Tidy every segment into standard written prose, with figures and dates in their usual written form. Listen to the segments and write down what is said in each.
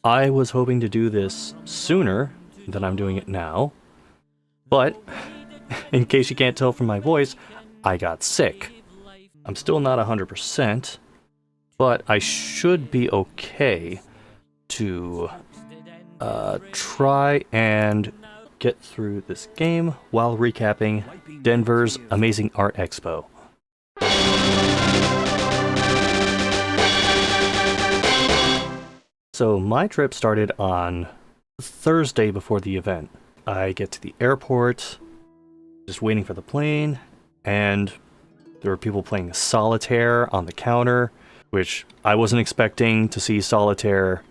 I was hoping to do this sooner than I'm doing it now, but in case you can't tell from my voice, I got sick. I'm still not 100%, but I should be okay to try and get through this game while recapping Denver's Amazing Art Expo. So my trip started on Thursday before the event. I get to the airport, just waiting for the plane, and there were people playing Solitaire on the counter, which I wasn't expecting to see Solitaire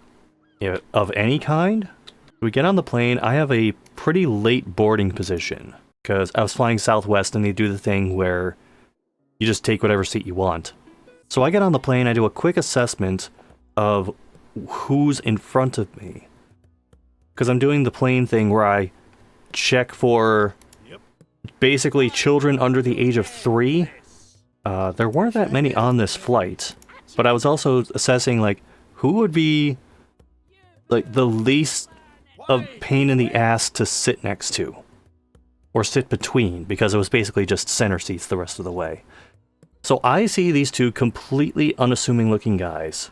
of any kind. We get on the plane. I have a pretty late boarding position because I was flying Southwest and they do the thing where you just take whatever seat you want. So I get on the plane, I do a quick assessment of who's in front of me, because I'm doing the plane thing where I check for basically children under the age of 3. There weren't that many on this flight, but I was also assessing like who would be like the least of pain in the ass to sit next to or sit between, because it was basically just center seats the rest of the way. So I see these two completely unassuming looking guys,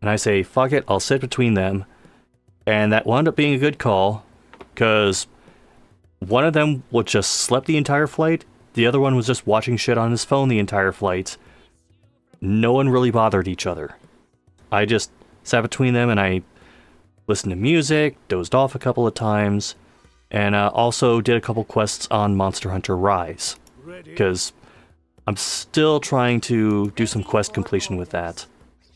and I say, fuck it, I'll sit between them. And that wound up being a good call, because one of them was just slept the entire flight, the other one was just watching shit on his phone the entire flight. No one really bothered each other. I just sat between them and I listened to music, dozed off a couple of times, and also did a couple quests on Monster Hunter Rise, because I'm still trying to do some quest completion with that.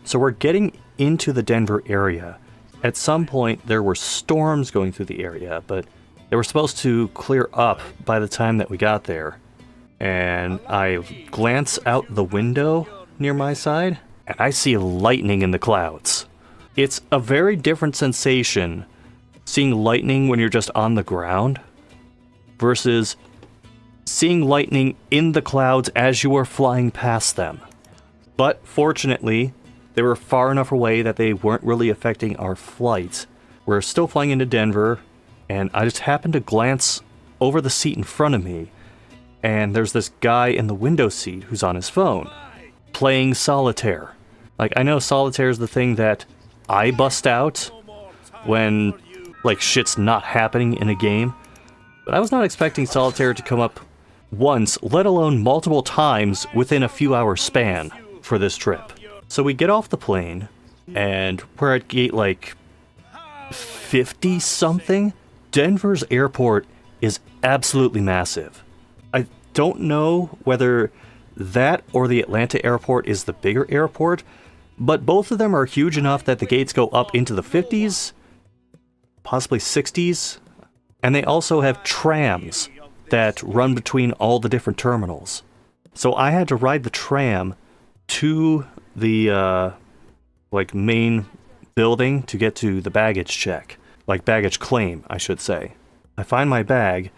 So we're getting into the Denver area. At some point there were storms going through the area, but they were supposed to clear up by the time that we got there. And I glance out the window near my side, and I see lightning in the clouds. It's a very different sensation seeing lightning when you're just on the ground versus seeing lightning in the clouds as you are flying past them. But fortunately, they were far enough away that they weren't really affecting our flight. We're still flying into Denver, and I just happened to glance over the seat in front of me, and there's this guy in the window seat who's on his phone, playing Solitaire. Like, I know Solitaire is the thing that I bust out when, like, shit's not happening in a game, but I was not expecting Solitaire to come up once, let alone multiple times within a few hours span for this trip. So we get off the plane, and we're at gate, like, 50-something. Denver's airport is absolutely massive. I don't know whether that or the Atlanta airport is the bigger airport, but both of them are huge enough that the gates go up into the 50s, possibly 60s, and they also have trams that run between all the different terminals. So I had to ride the tram to the main building to get to the baggage check, like baggage claim, I should say. I find my bag.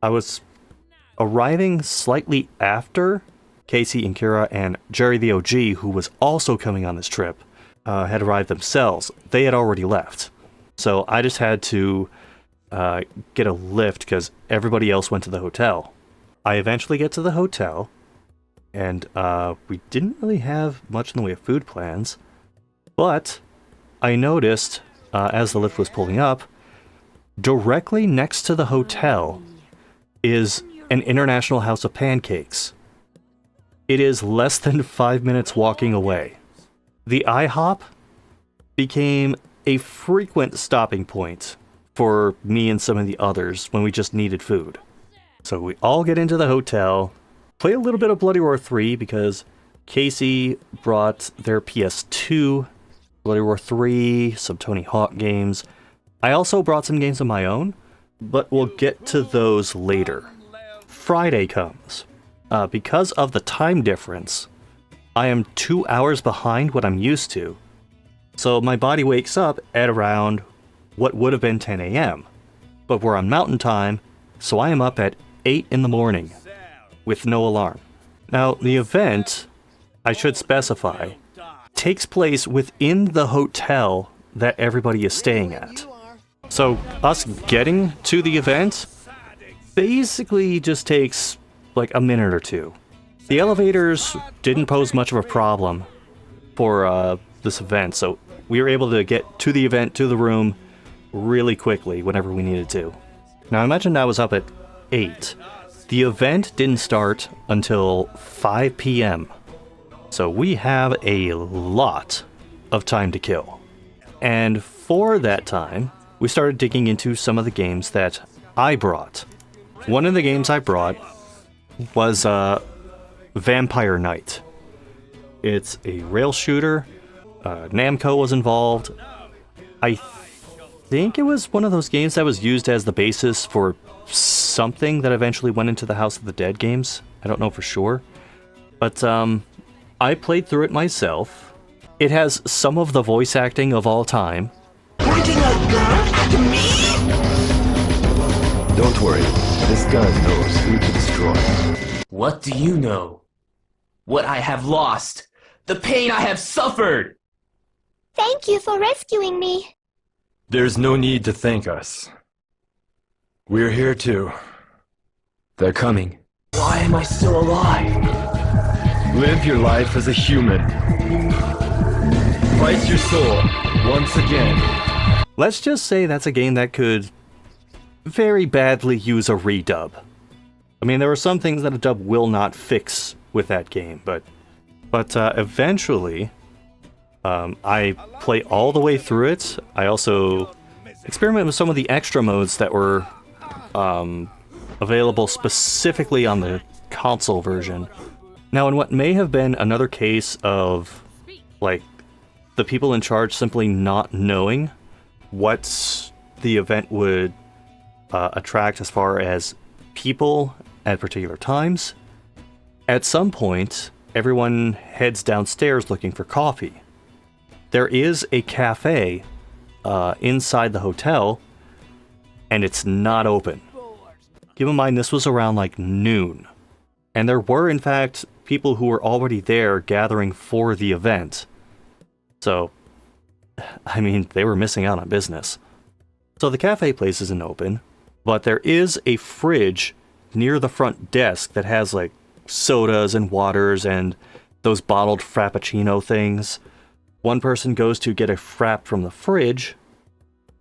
I was arriving slightly after Casey and Kira and JeriTheOVee, who was also coming on this trip, had arrived themselves. They had already left. So I just had to get a lift because everybody else went to the hotel. I eventually get to the hotel, and we didn't really have much in the way of food plans, but I noticed, as the lift was pulling up, directly next to the hotel is an International House of Pancakes. It is less than 5 minutes walking away. The IHOP became a frequent stopping point for me and some of the others when we just needed food. So we all get into the hotel, play a little bit of Bloody Roar 3 because Casey brought their PS2, Bloody Roar 3, some Tony Hawk games. I also brought some games of my own, but we'll get to those later. Friday comes. Because of the time difference, I am 2 hours behind what I'm used to. So my body wakes up at around what would have been 10 a.m. But we're on mountain time, so I am up at 8 in the morning with no alarm. Now, the event, I should specify, takes place within the hotel that everybody is staying at. So us getting to the event basically just takes like a minute or two. The elevators didn't pose much of a problem for this event, so we were able to get to the event, to the room, really quickly whenever we needed to. Now I mentioned I was up at 8. The event didn't start until 5 p.m. So we have a lot of time to kill. And for that time, we started digging into some of the games that I brought. One of the games I brought was Vampire Knight. It's a rail shooter. Namco was involved. I think it was one of those games that was used as the basis for something that eventually went into the House of the Dead games. I don't know for sure. But I played through it myself. It has some of the voice acting of all time. Pointing a gun at me? Don't worry, this gun knows who to destroy. What do you know? What I have lost? The pain I have suffered! Thank you for rescuing me. There's no need to thank us. We're here too. They're coming. Why am I still alive? Live your life as a human. Fight your soul once again. Let's just say that's a game that could very badly use a redub. I mean, there are some things that a dub will not fix with that game, but eventually, I play all the way through it. I also experiment with some of the extra modes that were available specifically on the console version. Now, in what may have been another case of, like, the people in charge simply not knowing what the event would attract as far as people at particular times, at some point, everyone heads downstairs looking for coffee. There is a cafe inside the hotel, and it's not open. Keep in mind, this was around like noon. And there were, in fact, people who were already there gathering for the event. So, I mean, they were missing out on business. So the cafe place isn't open, but there is a fridge near the front desk that has like sodas and waters and those bottled Frappuccino things. One person goes to get a frap from the fridge,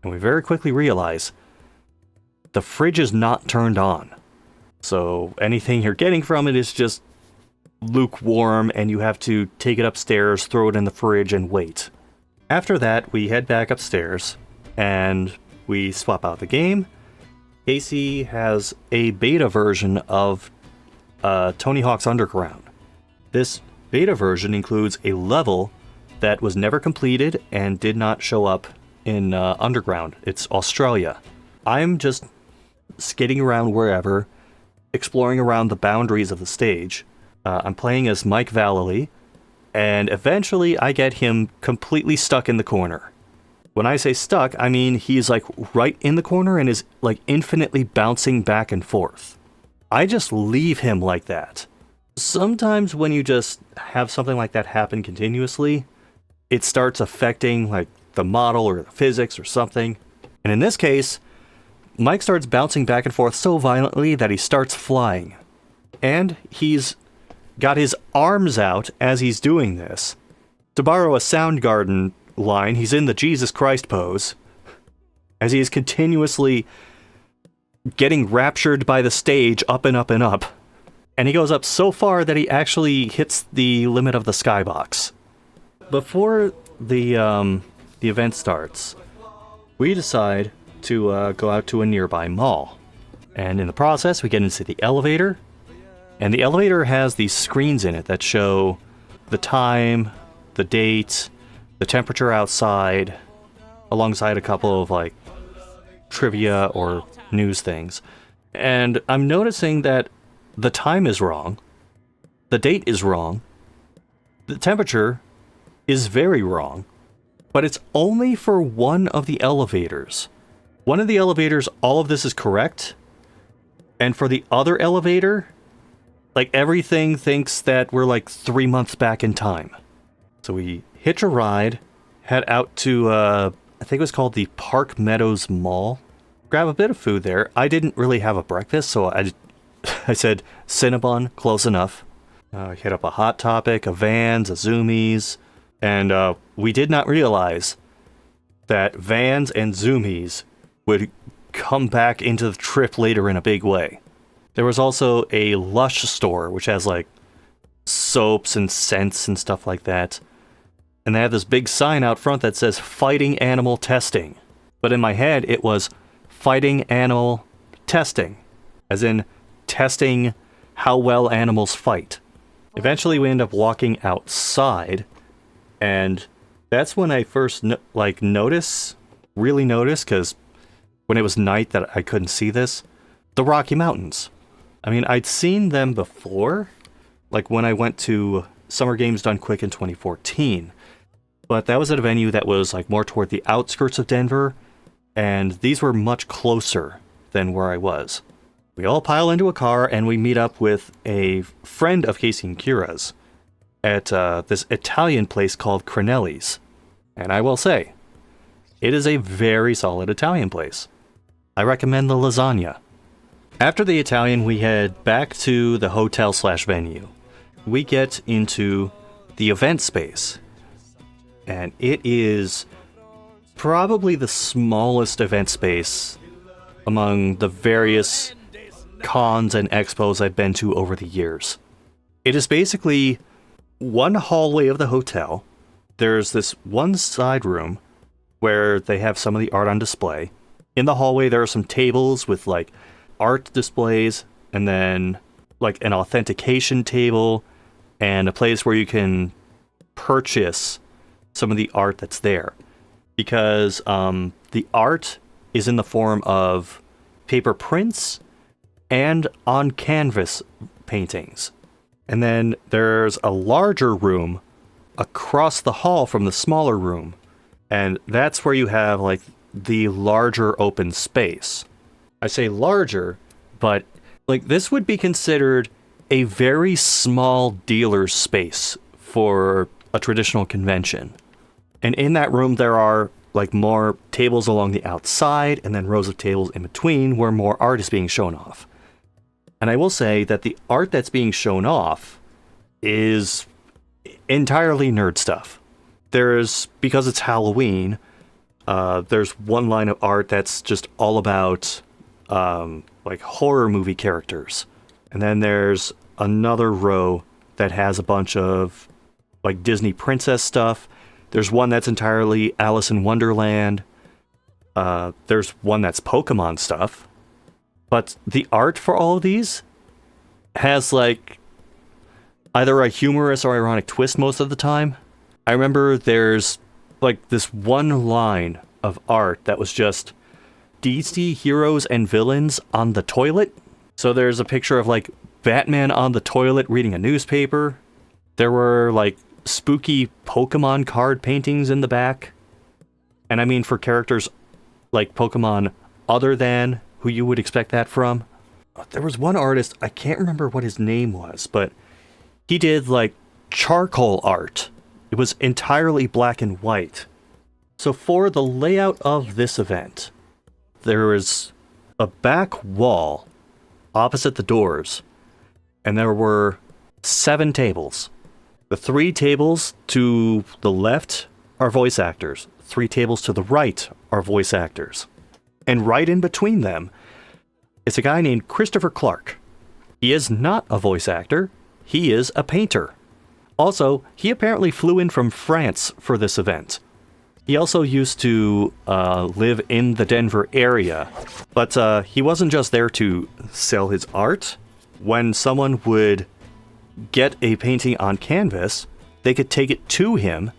and we very quickly realize the fridge is not turned on. So anything you're getting from it is just lukewarm, and you have to take it upstairs, throw it in the fridge, and wait. After that, we head back upstairs, and we swap out the game. Casey has a beta version of Tony Hawk's Underground. This beta version includes a level that was never completed and did not show up in Underground. It's Australia. I'm just skating around wherever, exploring around the boundaries of the stage. I'm playing as Mike Vallely, and eventually I get him completely stuck in the corner. When I say stuck, I mean he's like right in the corner and is like infinitely bouncing back and forth. I just leave him like that. Sometimes when you just have something like that happen continuously, it starts affecting like the model or the physics or something. And in this case, Mike starts bouncing back and forth so violently that he starts flying. And he's got his arms out as he's doing this. To borrow a Soundgarden line, he's in the Jesus Christ pose, as he is continuously getting raptured by the stage up and up and up. And he goes up so far that he actually hits the limit of the skybox. Before the event starts, we decide to go out to a nearby mall. And in the process, we get into the elevator. And the elevator has these screens in it that show the time, the date, the temperature outside, alongside a couple of like trivia or news things. And I'm noticing that the time is wrong, the date is wrong, the temperature is very wrong, but it's only for one of the elevators. One of the elevators, all of this is correct, and for the other elevator, like everything thinks that we're like 3 months back in time. So we hitch a ride, head out to, I think it was called the Park Meadows Mall. Grab a bit of food there. I didn't really have a breakfast, so I said Cinnabon, close enough. Hit up a Hot Topic, a Vans, a Zoomies, and we did not realize that Vans and Zoomies would come back into the trip later in a big way. There was also a Lush store, which has like soaps and scents and stuff like that. And they had this big sign out front that says Fighting Animal Testing. But in my head, it was Fighting Animal Testing, as in testing how well animals fight. Eventually, we end up walking outside, and that's when I first really noticed, because when it was night that I couldn't see this, the Rocky Mountains. I mean, I'd seen them before, like when I went to Summer Games Done Quick in 2014, but that was at a venue that was like more toward the outskirts of Denver, and these were much closer than where I was. We all pile into a car and we meet up with a friend of Casey and Kira's at this Italian place called Crinelli's. And I will say, it is a very solid Italian place. I recommend the lasagna. After the Italian, we head back to the hotel/venue. We get into the event space. And it is probably the smallest event space among the various cons and expos I've been to over the years. It is basically one hallway of the hotel. There's this one side room where they have some of the art on display. In the hallway, there are some tables with like art displays, and then like an authentication table and a place where you can purchase some of the art that's there. Because the art is in the form of paper prints and on canvas paintings. And then there's a larger room across the hall from the smaller room. And that's where you have like the larger open space. I say larger, but like this would be considered a very small dealer's space for a traditional convention. And in that room there are like more tables along the outside and then rows of tables in between where more art is being shown off. And I will say that the art that's being shown off is entirely nerd stuff. Because it's Halloween, there's one line of art that's just all about like horror movie characters. And then there's another row that has a bunch of like Disney princess stuff. There's one that's entirely Alice in Wonderland. There's one that's Pokemon stuff. But the art for all of these has like either a humorous or ironic twist most of the time. I remember there's like this one line of art that was just DC heroes and villains on the toilet. So there's a picture of like Batman on the toilet reading a newspaper. There were like spooky Pokemon card paintings in the back. And I mean for characters like Pokemon other than who you would expect that from. There was one artist, I can't remember what his name was, but he did like charcoal art. It was entirely black and white. So for the layout of this event, there is a back wall opposite the doors, and there were 7 tables. The 3 tables to the left are voice actors. 3 tables to the right are voice actors. And right in between them is a guy named Christopher Clark. He is not a voice actor. He is a painter. Also, he apparently flew in from France for this event. He also used to live in the Denver area, but he wasn't just there to sell his art. When someone would get a painting on canvas, they could take it to him,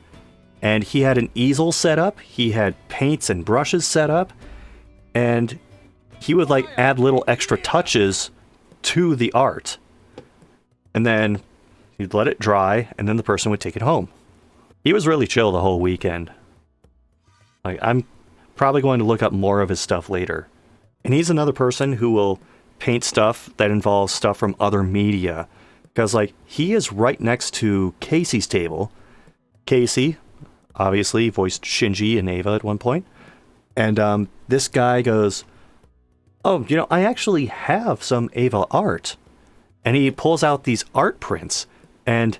and he had an easel set up, he had paints and brushes set up, and he would like add little extra touches to the art. And then he'd let it dry, and then the person would take it home. He was really chill the whole weekend. Like, I'm probably going to look up more of his stuff later. And he's another person who will paint stuff that involves stuff from other media. Because, like, he is right next to Casey's table. Casey, obviously voiced Shinji and Ava at one point. And this guy goes, "Oh, you know, I actually have some Ava art." And he pulls out these art prints, and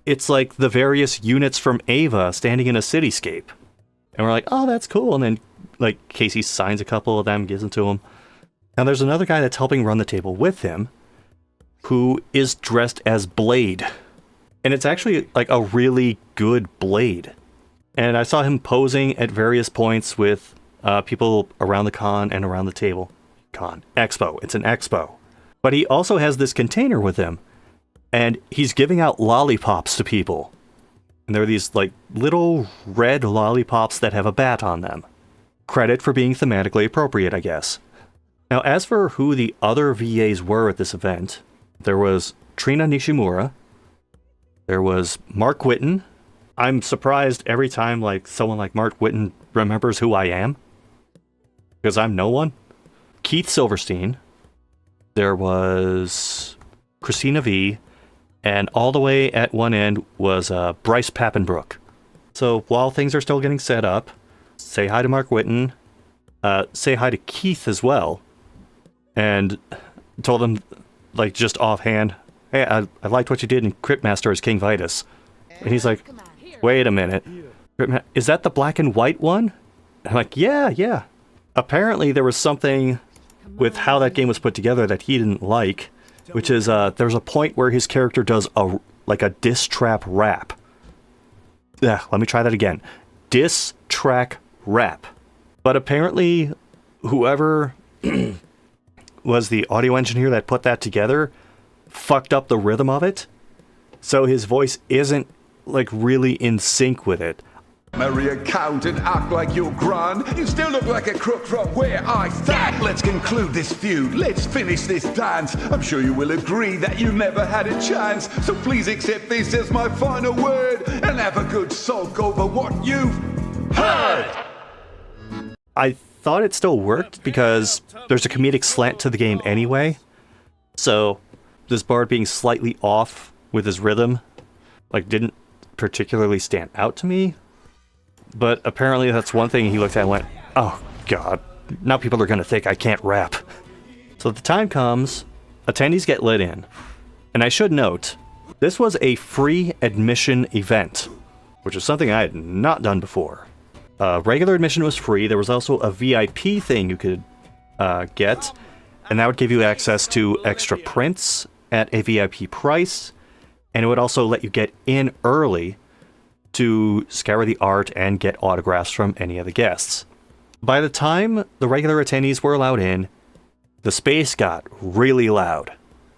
it's like the various units from Ava standing in a cityscape. And we're like, "Oh, that's cool." And then, like, Casey signs a couple of them, gives them to him. Now there's another guy that's helping run the table with him, who is dressed as Blade. And it's actually, like, a really good Blade. And I saw him posing at various points with people around the con and around the table. Expo. It's an expo. But he also has this container with him, and he's giving out lollipops to people. And there are these, like, little red lollipops that have a bat on them. Credit for being thematically appropriate, I guess. Now, as for who the other VAs were at this event, there was Trina Nishimura, there was Mark Whitten. I'm surprised every time, like, someone like Mark Whitten remembers who I am, because I'm no one. Keith Silverstein, there was Christina V, and all the way at one end was Bryce Pappenbrook. So while things are still getting set up, say hi to Mark Whitten, say hi to Keith as well, and told him, like, just offhand, "Hey, I liked what you did in Cryptmaster as King Vitus." And he's like, "Wait a minute, is that the black and white one?" I'm like, yeah. Apparently there was something with how that game was put together that he didn't like, which is there's a point where his character does a diss trap rap. Yeah, let me try that again. Diss track rap. But apparently whoever was the audio engineer that put that together fucked up the rhythm of it, so his voice isn't, like, really in sync with it. Marry a count and act like you're grand. You still look like a crook from where I stand. Let's conclude this feud. Let's finish this dance. I'm sure you will agree that you never had a chance. So please accept this as my final word and have a good sulk over what you've heard. I thought it still worked because there's a comedic slant to the game anyway. So this bard being slightly off with his rhythm, like, didn't particularly stand out to me. But apparently that's one thing he looked at and went, "Oh god, now people are going to think I can't rap." So the time comes, attendees get let in. And I should note, this was a free admission event, which is something I had not done before. Regular admission was free. There was also a VIP thing you could get, and that would give you access to extra prints at a VIP price, and it would also let you get in early to scour the art and get autographs from any of the guests. By the time the regular attendees were allowed in, the space got really loud.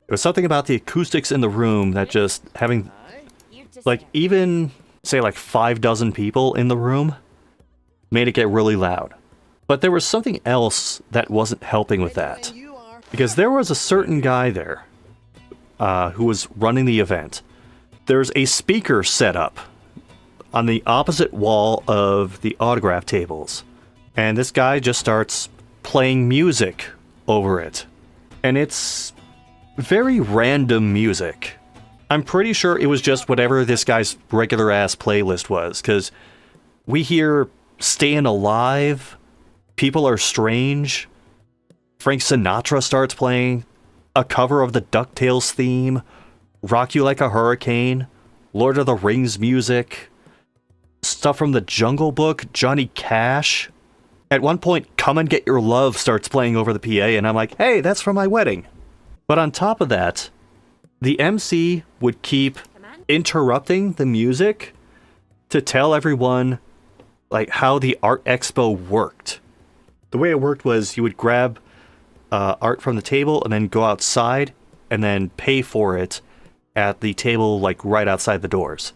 It was something about the acoustics in the room that just having, like, even, say, like 6 people in the room made it get really loud. But there was something else that wasn't helping with that. Because there was a certain guy there who was running the event. There's a speaker set up on the opposite wall of the autograph tables. And this guy just starts playing music over it. And it's very random music. I'm pretty sure it was just whatever this guy's regular ass playlist was, because we hear Stayin' Alive, People Are Strange, Frank Sinatra starts playing, a cover of the DuckTales theme, Rock You Like a Hurricane, Lord of the Rings music, stuff from the Jungle Book, Johnny Cash. At one point, Come and Get Your Love starts playing over the PA, and I'm like, hey, that's from my wedding. But on top of that, the MC would keep interrupting the music to tell everyone, like, how the art expo worked. The way it worked was you would grab art from the table and then go outside and then pay for it at the table, like, right outside the doors.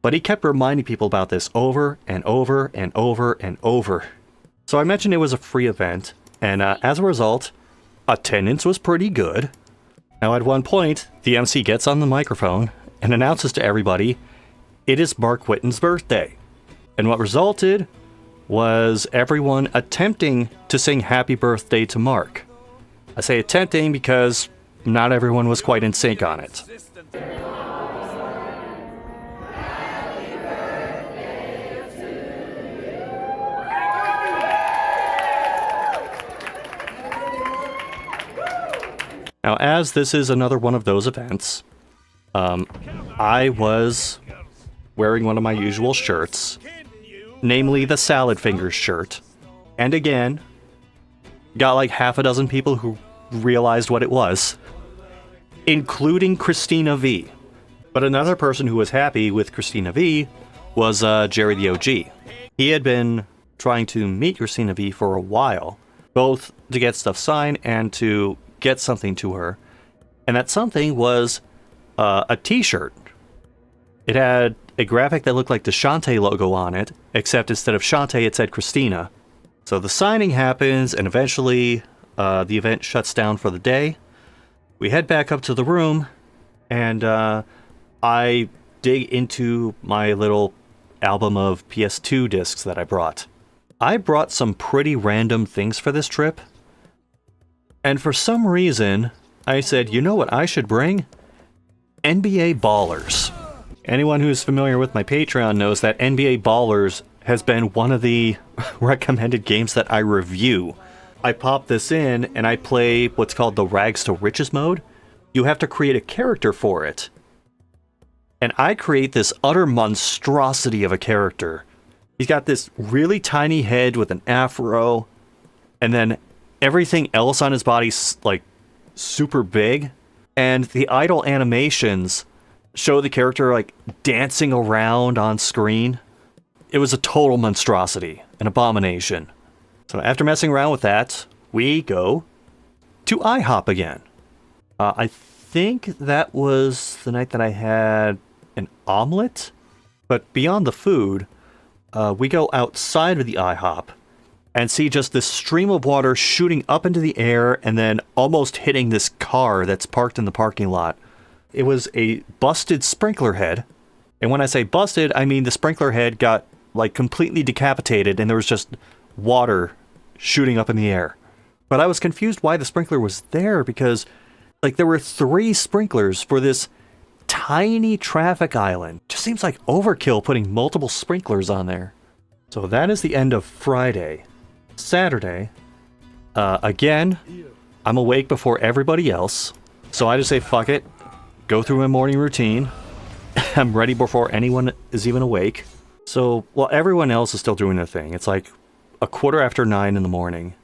But he kept reminding people about this over and over and over and over. So I mentioned it was a free event, and as a result, attendance was pretty good. Now at one point, the MC gets on the microphone and announces to everybody, it is Mark Whitten's birthday. And what resulted was everyone attempting to sing happy birthday to Mark. I say attempting because not everyone was quite in sync on it. Now, as this is another one of those events, I was wearing one of my usual shirts, namely the Salad Fingers shirt. And again, got like half a dozen people who realized what it was, including Christina V. But another person who was happy with Christina V was JeriTheOVee. He had been trying to meet Christina V for a while, both to get stuff signed and to get something to her. And that something was a t-shirt. It had a graphic that looked like the Shantae logo on it, except instead of Shantae it said Christina. So the signing happens, and eventually the event shuts down for the day. We head back up to the room, and I dig into my little album of PS2 discs that I brought. I brought some pretty random things for this trip, and for some reason, I said, you know what I should bring? NBA Ballers. Anyone who's familiar with my Patreon knows that NBA Ballers has been one of the recommended games that I review. I pop this in and I play what's called the Rags to Riches mode. You have to create a character for it. And I create this utter monstrosity of a character. He's got this really tiny head with an afro, and then everything else on his body's like super big. And the idle animations show the character like dancing around on screen. It was a total monstrosity, an abomination. So after messing around with that, we go to IHOP again. I think that was the night that I had an omelet. But beyond the food, we go outside of the IHOP and see just this stream of water shooting up into the air and then almost hitting this car that's parked in the parking lot. It was a busted sprinkler head. And when I say busted, I mean the sprinkler head got like completely decapitated and there was just water shooting up in the air. But I was confused why the sprinkler was there because like there were 3 sprinklers for this tiny traffic island. Just seems like overkill putting multiple sprinklers on there. So that is the end of Friday. Saturday, again, I'm awake before everybody else. So I just say, fuck it. Go through my morning routine. I'm ready before anyone is even awake. So while everyone else is still doing their thing, it's like 9:15 in the morning.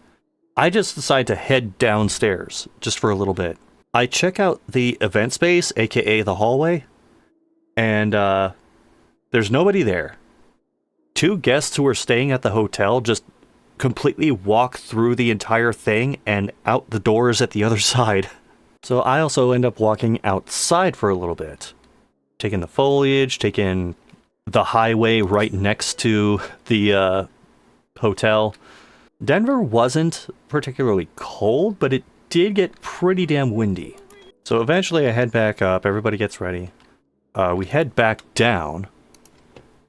I just decide to head downstairs just for a little bit. I check out the event space, aka the hallway, and there's nobody there. 2 guests who are staying at the hotel just completely walk through the entire thing and out the doors at the other side. So I also end up walking outside for a little bit. Taking the foliage, taking the highway right next to the hotel. Denver wasn't particularly cold, but it did get pretty damn windy. So eventually I head back up, everybody gets ready. We head back down,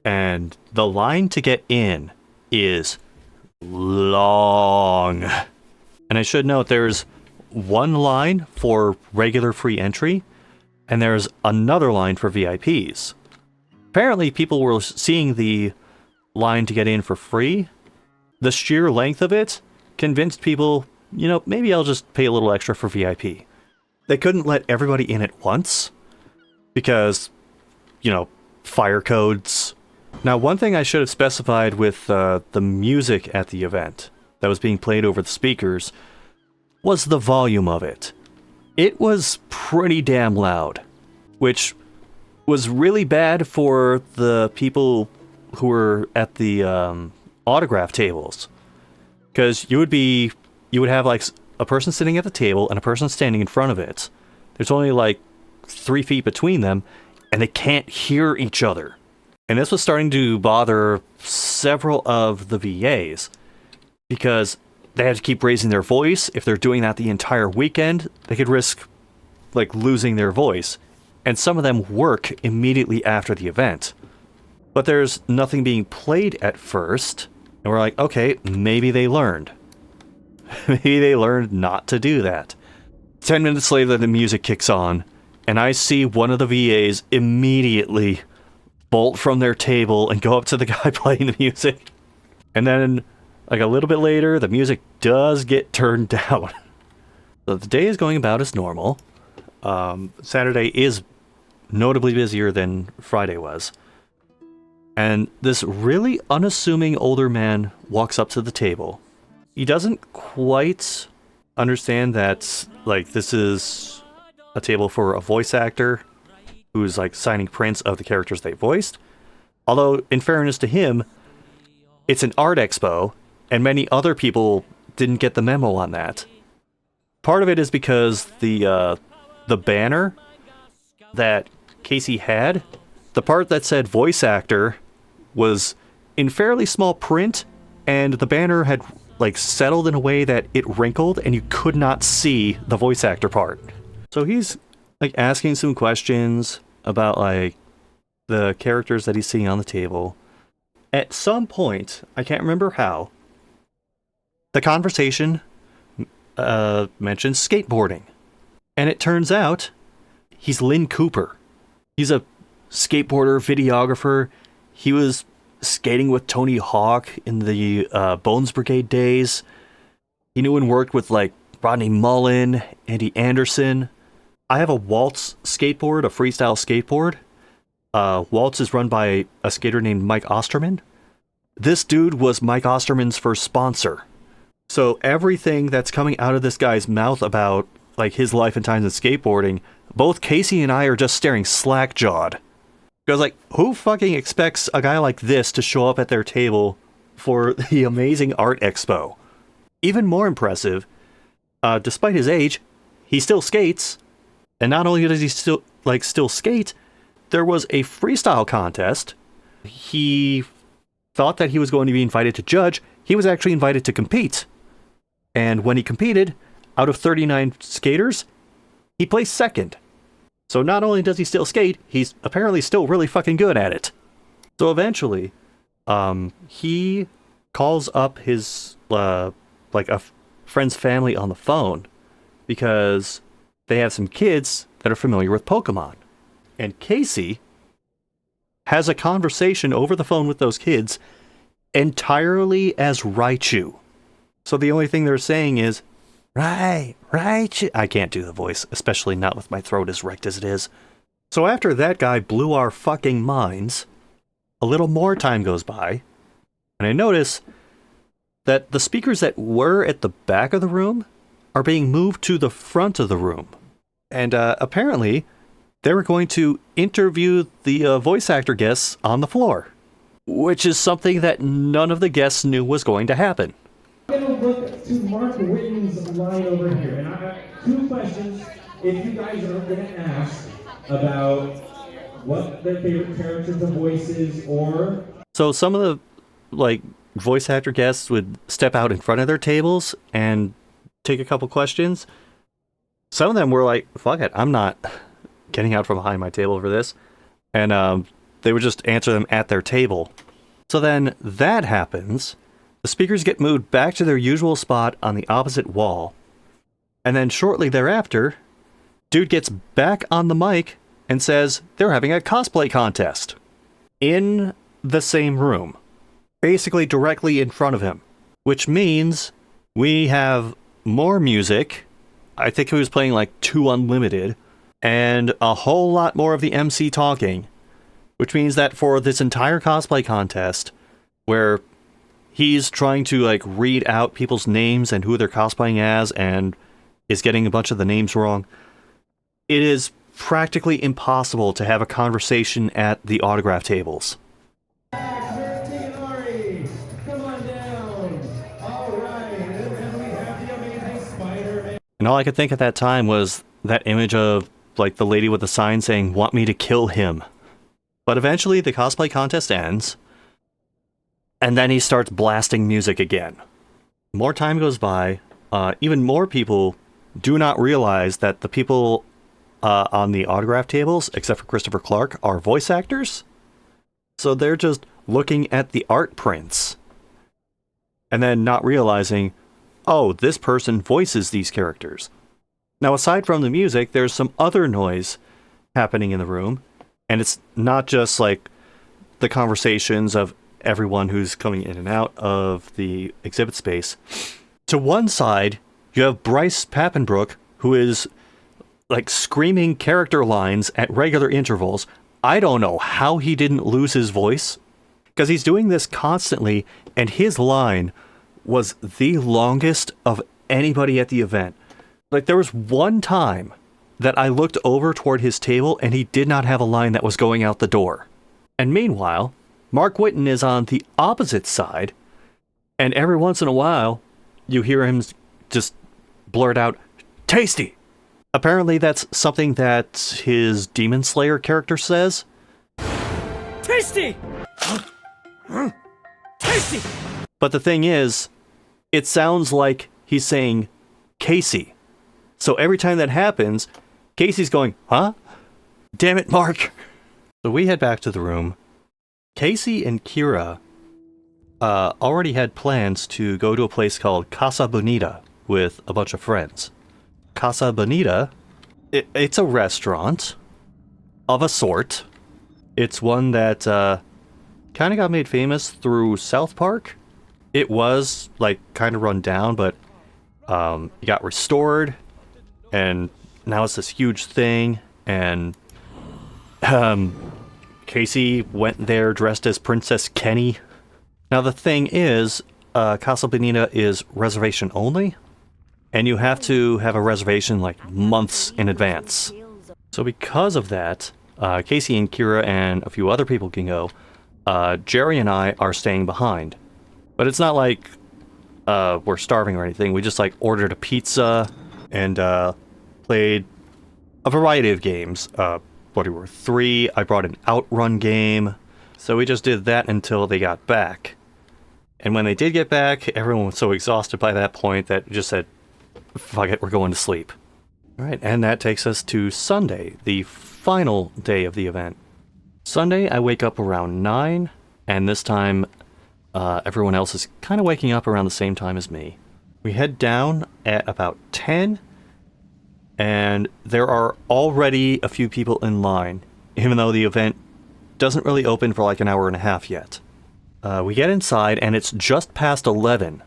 and the line to get in is long. And I should note there's one line for regular free entry, and there's another line for VIPs. Apparently people were seeing the line to get in for free. The sheer length of it convinced people, you know, maybe I'll just pay a little extra for VIP. They couldn't let everybody in at once because, you know, fire codes. Now, one thing I should have specified with the music at the event that was being played over the speakers was the volume of it. It was pretty damn loud, which was really bad for the people who were at the autograph tables. Because you would have like a person sitting at the table and a person standing in front of it. There's only like 3 feet between them, and they can't hear each other. And this was starting to bother several of the VAs, because they had to keep raising their voice. If they're doing that the entire weekend, they could risk like losing their voice. And some of them work immediately after the event. But there's nothing being played at first, and we're like, okay, maybe they learned. Maybe they learned not to do that. 10 minutes later, the music kicks on, and I see one of the VAs immediately bolt from their table and go up to the guy playing the music. And then, like a little bit later, the music does get turned down. So the day is going about as normal. Saturday is notably busier than Friday was. And this really unassuming older man walks up to the table. He doesn't quite understand that, like, this is a table for a voice actor who's, like, signing prints of the characters they voiced. Although, in fairness to him, it's an art expo, and many other people didn't get the memo on that. Part of it is because the banner that Casey had, the part that said voice actor was in fairly small print, and the banner had like settled in a way that it wrinkled and you could not see the voice actor part. So he's like asking some questions about like the characters that he's seeing on the table. At some point, I can't remember how, the conversation mentioned skateboarding. And it turns out he's Lynn Cooper. He's a skateboarder, videographer. He was skating with Tony Hawk in the Bones Brigade days. He knew and worked with like Rodney Mullen, Andy Anderson. I have a Waltz skateboard, a freestyle skateboard. Waltz is run by a skater named Mike Osterman. This dude was Mike Osterman's first sponsor. So everything that's coming out of this guy's mouth about like his life and times in skateboarding, both Casey and I are just staring slack-jawed. Because like, who fucking expects a guy like this to show up at their table for the amazing art expo? Even more impressive, despite his age, he still skates. And not only does he still skate, there was a freestyle contest. He thought that he was going to be invited to judge. He was actually invited to compete. And when he competed, out of 39 skaters, he placed second. So not only does he still skate, he's apparently still really fucking good at it. So eventually, he calls up his, friend's family on the phone because they have some kids that are familiar with Pokemon. And Casey has a conversation over the phone with those kids entirely as Raichu. So the only thing they're saying is, Raichu. I can't do the voice, especially not with my throat as wrecked as it is. So after that guy blew our fucking minds, a little more time goes by, and I notice that the speakers that were at the back of the room are being moved to the front of the room. And apparently, they were going to interview the voice actor guests on the floor, which is something that none of the guests knew was going to happen. I'm going to look to Mark Witten's line over here, and I have two questions if you guys are going to ask about what their favorite characters of voices or... So some of the, like, voice actor guests would step out in front of their tables and take a couple questions. Some of them were like, fuck it, I'm not getting out from behind my table for this. And they would just answer them at their table. So then that happens. The speakers get moved back to their usual spot on the opposite wall. And then shortly thereafter, dude gets back on the mic and says they're having a cosplay contest. In the same room. Basically directly in front of him. Which means we have more music. I think he was playing like 2 Unlimited. And a whole lot more of the MC talking. Which means that for this entire cosplay contest, where he's trying to like read out people's names and who they're cosplaying as and is getting a bunch of the names wrong, it is practically impossible to have a conversation at the autograph tables. Come on down. All right, and then we have the amazing Spider-Man. And all I could think at that time was that image of like the lady with the sign saying, "Want me to kill him." But eventually the cosplay contest ends, and then he starts blasting music again. More time goes by. Even more people do not realize that the people on the autograph tables, except for Christopher Clark, are voice actors. So they're just looking at the art prints and then not realizing, oh, this person voices these characters. Now, aside from the music, there's some other noise happening in the room, and it's not just like the conversations of everyone who's coming in and out of the exhibit space. To one side, You have Bryce Papenbrook, who is like screaming character lines at regular intervals. I don't know how he didn't lose his voice, because he's doing this constantly, and his line was the longest of anybody at the event. Like, there was one time that I looked over toward his table, and he did not have a line that was going out the door. And meanwhile, Mark Whitten is on the opposite side, and every once in a while, you hear him just blurt out, "Tasty!" Apparently that's something that his Demon Slayer character says. Tasty! Tasty! But the thing is, it sounds like he's saying Casey. So every time that happens, Casey's going, huh? Damn it, Mark! So we head back to the room. Casey and Kira already had plans to go to a place called Casa Bonita with a bunch of friends. Casa Bonita, it's a restaurant of a sort. It's one that kind of got made famous through South Park. It was like kind of run down, but it got restored, and now it's this huge thing. And Casey went there dressed as Princess Kenny. Now the thing is, Casa Bonita is reservation only, and you have to have a reservation like months in advance. So because of that, Casey and Kira and a few other people can go. Jeri and I are staying behind. But it's not like we're starving or anything. We just like ordered a pizza and played a variety of games. What we were 3. I brought an Outrun game. So we just did that until they got back. And when they did get back, everyone was so exhausted by that point that we just said, fuck it, we're going to sleep. All right, and that takes us to Sunday, the final day of the event. Sunday, I wake up around 9, and this time everyone else is kind of waking up around the same time as me. We head down at about 10, and there are already a few people in line, even though the event doesn't really open for like an hour and a half yet. We get inside, and it's just past 11,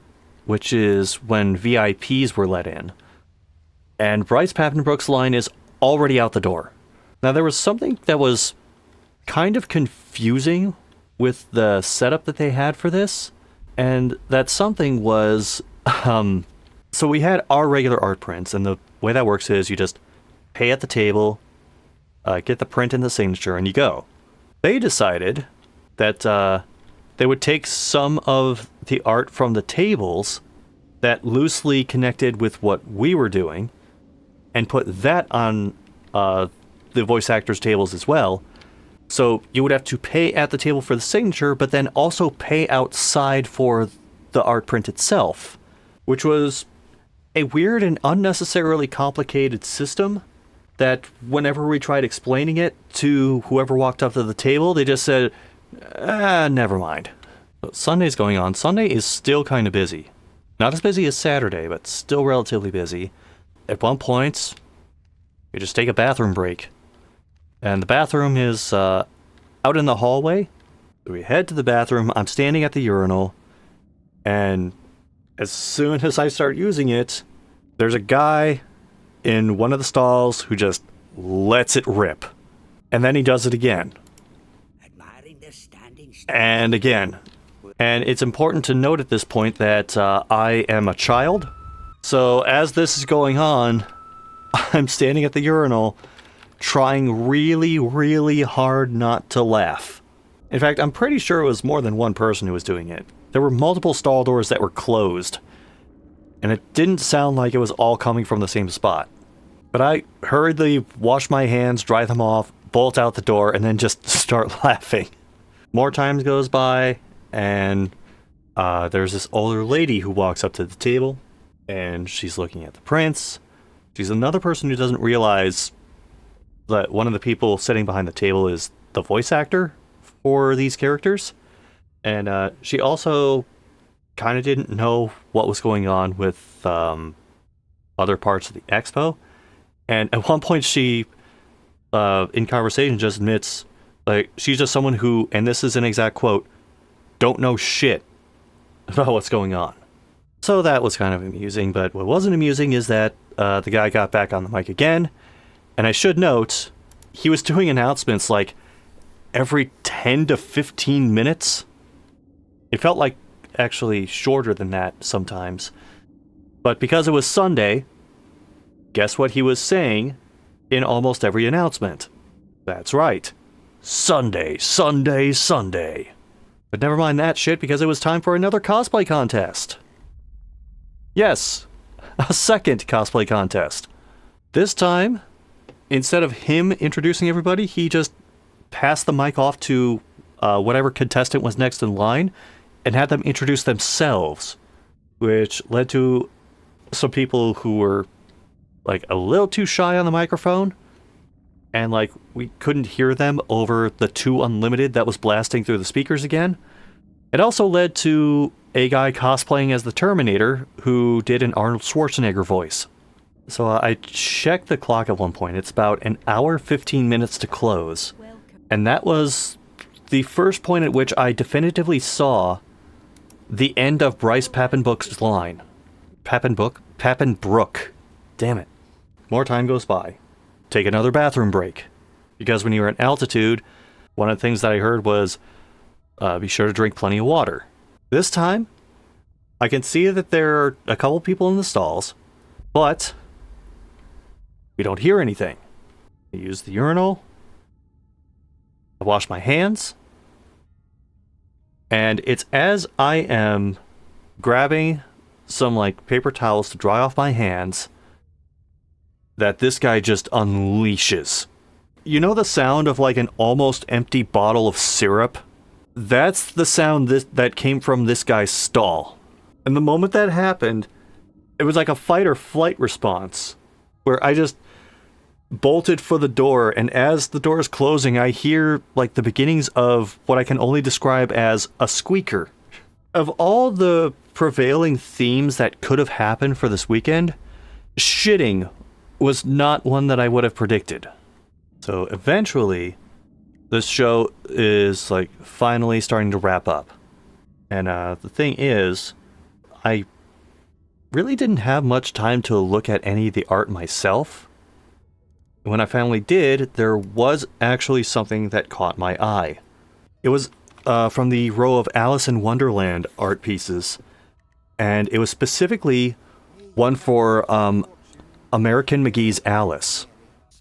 which is when VIPs were let in. And Bryce Papenbrook's line is already out the door. Now, there was something that was kind of confusing with the setup that they had for this, and that something was, so we had our regular art prints, and the way that works is you just pay at the table, get the print and the signature, and you go. They decided that they would take some of the art from the tables that loosely connected with what we were doing and put that on the voice actors' tables as well. So you would have to pay at the table for the signature, but then also pay outside for the art print itself, which was a weird and unnecessarily complicated system that whenever we tried explaining it to whoever walked up to the table, they just said, never mind. But Sunday's going on. Sunday is still kind of busy. Not as busy as Saturday, but still relatively busy. At one point, you just take a bathroom break. And the bathroom is out in the hallway. So we head to the bathroom. I'm standing at the urinal. And as soon as I start using it, there's a guy in one of the stalls who just lets it rip. And then he does it again. And again. And it's important to note at this point that I am a child. So as this is going on, I'm standing at the urinal trying really, really hard not to laugh. In fact, I'm pretty sure it was more than one person who was doing it. There were multiple stall doors that were closed, and it didn't sound like it was all coming from the same spot. But I hurriedly wash my hands, dry them off, bolt out the door, and then just start laughing. More time goes by, and there's this older lady who walks up to the table, and she's looking at the prints. She's another person who doesn't realize that one of the people sitting behind the table is the voice actor for these characters. And she also kind of didn't know what was going on with other parts of the expo. And at one point she, in conversation, just admits, like, she's just someone who, and this is an exact quote, don't know shit about what's going on. So that was kind of amusing, but what wasn't amusing is that the guy got back on the mic again, and I should note, he was doing announcements like every 10 to 15 minutes. It felt like actually shorter than that sometimes. But because it was Sunday, guess what he was saying in almost every announcement? That's right. Sunday, Sunday, Sunday. But never mind that shit because it was time for another cosplay contest. Yes, a second cosplay contest. This time, instead of him introducing everybody, he just passed the mic off to whatever contestant was next in line and had them introduce themselves, which led to some people who were like a little too shy on the microphone, and like we couldn't hear them over the 2 Unlimited that was blasting through the speakers again. It also led to a guy cosplaying as the Terminator who did an Arnold Schwarzenegger voice. So I checked the clock at one point. It's about an hour 15 minutes to close. And that was the first point at which I definitively saw the end of Bryce Papenbrook's line. Papenbrook. Damn it. More time goes by. Take another bathroom break. Because when you're at altitude, one of the things that I heard was, be sure to drink plenty of water. This time, I can see that there are a couple people in the stalls, but we don't hear anything. I use the urinal. I wash my hands. And it's as I am grabbing some like paper towels to dry off my hands that this guy just unleashes. You know the sound of like an almost empty bottle of syrup? That's the sound that came from this guy's stall. And the moment that happened, it was like a fight or flight response, where I just bolted for the door, and as the door is closing, I hear like the beginnings of what I can only describe as a squeaker. Of all the prevailing themes that could have happened for this weekend, shitting was not one that I would have predicted. So eventually, this show is like finally starting to wrap up. And the thing is, I really didn't have much time to look at any of the art myself. When I finally did, there was actually something that caught my eye. It was from the row of Alice in Wonderland art pieces, and it was specifically one for American McGee's Alice.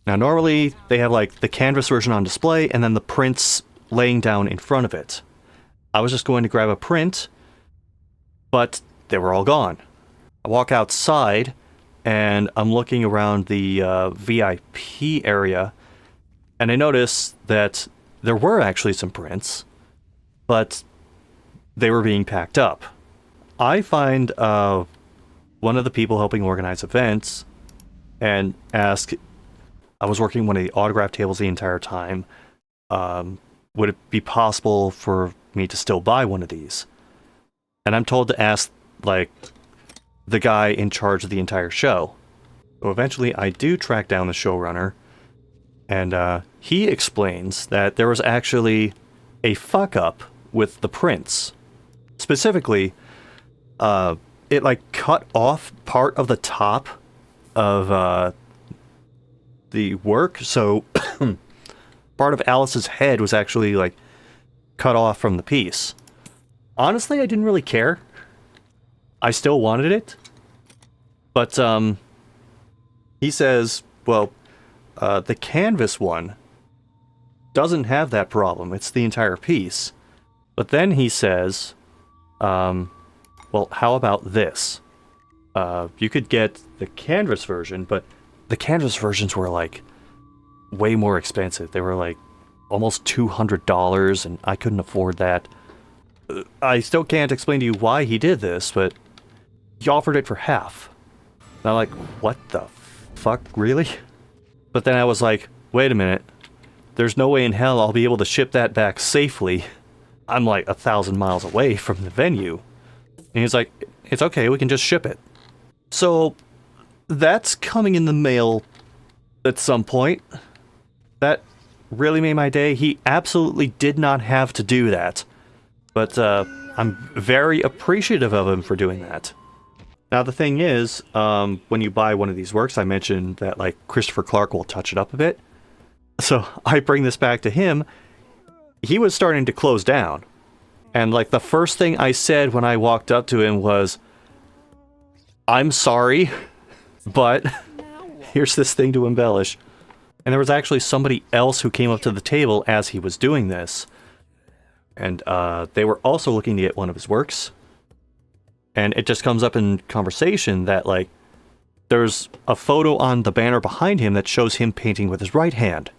Now normally they have like the canvas version on display and then the prints laying down in front of it. I was just going to grab a print, but they were all gone. I walk outside and I'm looking around the VIP area, and I notice that there were actually some prints, but they were being packed up. I find one of the people helping organize events and ask, I was working one of the autograph tables the entire time, would it be possible for me to still buy one of these? And I'm told to ask, like, the guy in charge of the entire show. So eventually I do track down the showrunner, and he explains that there was actually a fuck-up with the prints. Specifically, it like cut off part of the top of the work, so part of Alice's head was actually like cut off from the piece. Honestly, I didn't really care. I still wanted it, but he says, well, the canvas one doesn't have that problem. It's the entire piece. But then he says, well, how about this? You could get the canvas version, but the canvas versions were like way more expensive. They were like almost $200, and I couldn't afford that. I still can't explain to you why he did this, but he offered it for half. And I'm like, what the fuck, really? But then I was like, wait a minute. There's no way in hell I'll be able to ship that back safely. I'm like 1,000 miles away from the venue. And he's like, it's okay, we can just ship it. So that's coming in the mail at some point. That really made my day. He absolutely did not have to do that. But I'm very appreciative of him for doing that. Now, the thing is, when you buy one of these works, I mentioned that, like, Christopher Clark will touch it up a bit. So I bring this back to him. He was starting to close down. And, like, the first thing I said when I walked up to him was, I'm sorry, but here's this thing to embellish. And there was actually somebody else who came up to the table as he was doing this. And they were also looking to get one of his works. And it just comes up in conversation that, like, there's a photo on the banner behind him that shows him painting with his right hand.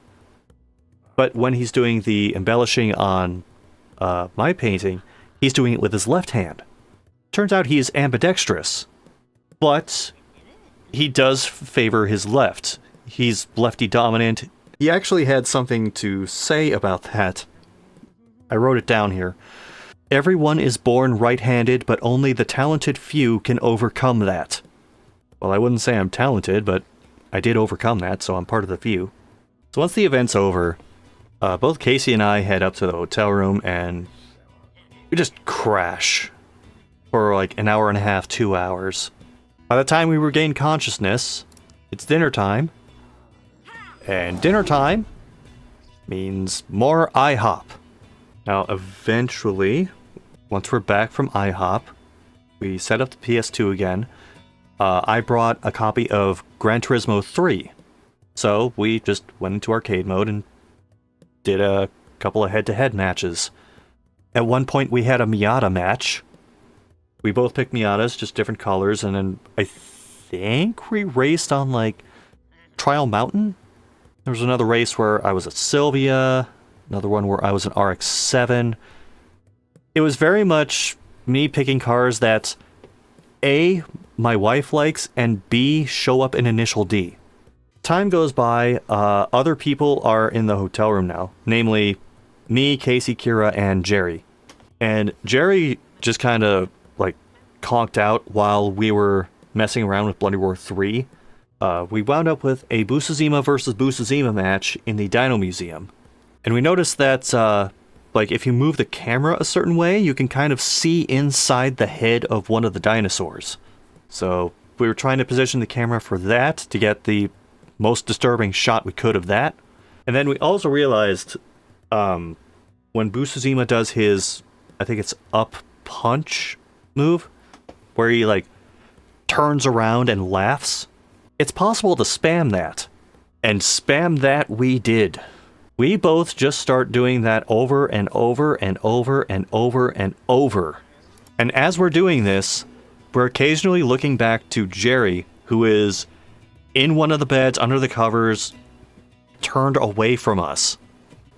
But when he's doing the embellishing on my painting, he's doing it with his left hand. Turns out he is ambidextrous. But he does favor his left. He's lefty dominant. He actually had something to say about that. I wrote it down here. Everyone is born right-handed, but only the talented few can overcome that. Well, I wouldn't say I'm talented, but I did overcome that, so I'm part of the few. So once the event's over, both Casey and I head up to the hotel room, and we just crash for like an hour and a half, 2 hours. By the time we regain consciousness, it's dinner time. And dinner time means more IHOP. Now, eventually, once we're back from IHOP, we set up the PS2 again. I brought a copy of Gran Turismo 3. So we just went into arcade mode and did a couple of head-to-head matches. At one point, we had a Miata match. We both picked Miatas, just different colors, and then I think we raced on, like, Trial Mountain? There was another race where I was a Sylvia, another one where I was an RX-7. It was very much me picking cars that A, my wife likes, and B, show up in Initial D. Time goes by, other people are in the hotel room now, namely me, Casey, Kira, and Jeri. And Jeri just kind of, like, conked out while we were messing around with Bloody Roar 3. We wound up with a Busazima versus Busazima match in the Dino Museum. And we noticed that, like, if you move the camera a certain way, you can kind of see inside the head of one of the dinosaurs. So we were trying to position the camera for that to get the most disturbing shot we could of that. And then we also realized, when Busazima does his, I think it's up punch move, where he, like, turns around and laughs, it's possible to spam that. And spam that we did. We both just start doing that over and over and over and over and over. And as we're doing this, we're occasionally looking back to Jeri, who is in one of the beds under the covers, turned away from us.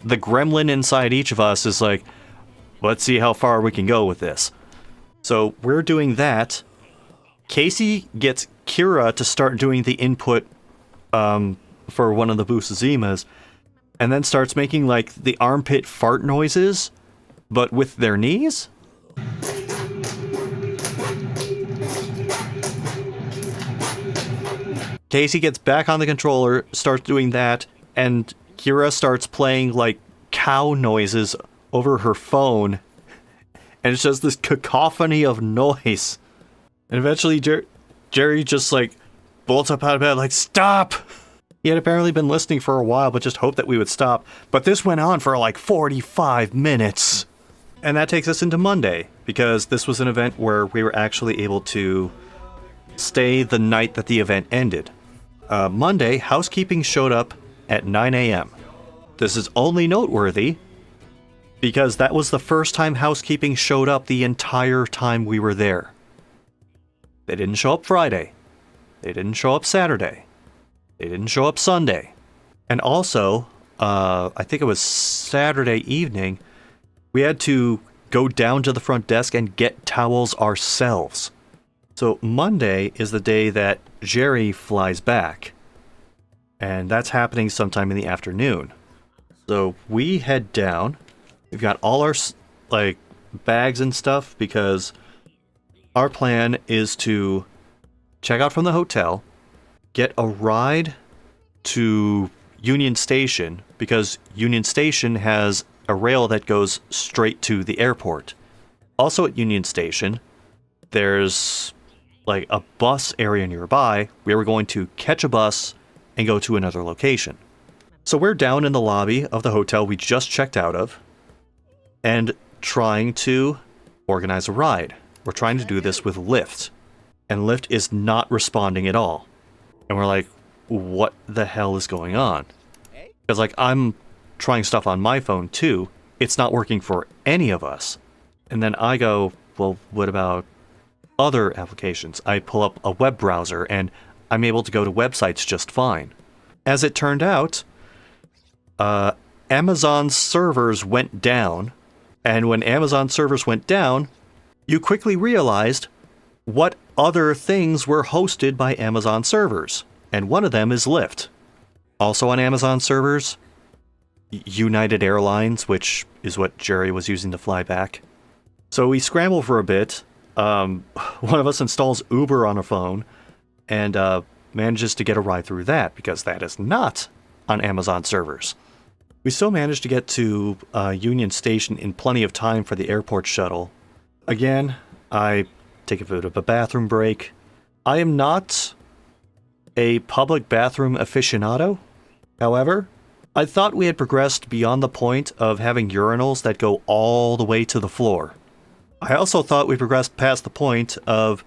The gremlin inside each of us is like, let's see how far we can go with this. So we're doing that. Casey gets Kira to start doing the input for one of the Busazimas, and then starts making, like, the armpit fart noises, but with their knees? Casey gets back on the controller, starts doing that, and Kira starts playing, like, cow noises over her phone, and it's just this cacophony of noise. And eventually Jeri just, like, bolts up out of bed, like, stop! He had apparently been listening for a while, but just hoped that we would stop. But this went on for, like, 45 minutes. And that takes us into Monday, because this was an event where we were actually able to stay the night that the event ended. Monday, Housekeeping showed up at 9 a.m. This is only noteworthy because that was the first time Housekeeping showed up the entire time we were there. They didn't show up Friday. They didn't show up Saturday. They didn't show up Sunday. And also, I think it was Saturday evening, we had to go down to the front desk and get towels ourselves. So Monday is the day that Jeri flies back. And that's happening sometime in the afternoon. So we head down. We've got all our, like, bags and stuff because our plan is to check out from the hotel, get a ride to Union Station, because Union Station has a rail that goes straight to the airport. Also at Union Station, there's like a bus area nearby. We were going to catch a bus and go to another location. So we're down in the lobby of the hotel we just checked out of and trying to organize a ride. We're trying to do this with Lyft, and Lyft is not responding at all. And we're like, what the hell is going on? Because like I'm trying stuff on my phone too. It's not working for any of us. And then I go, well, what about other applications? I pull up a web browser and I'm able to go to websites just fine. As it turned out, Amazon's servers went down. And when Amazon servers went down, you quickly realized what other things were hosted by Amazon servers. And one of them is Lyft. Also on Amazon servers, United Airlines, which is what Jeri was using to fly back. So we scramble for a bit. One of us installs Uber on a phone and manages to get a ride through that, because that is not on Amazon servers. We still managed to get to Union Station in plenty of time for the airport shuttle. Again, I take a bit of a bathroom break. I am not a public bathroom aficionado. However, I thought we had progressed beyond the point of having urinals that go all the way to the floor. I also thought we progressed past the point of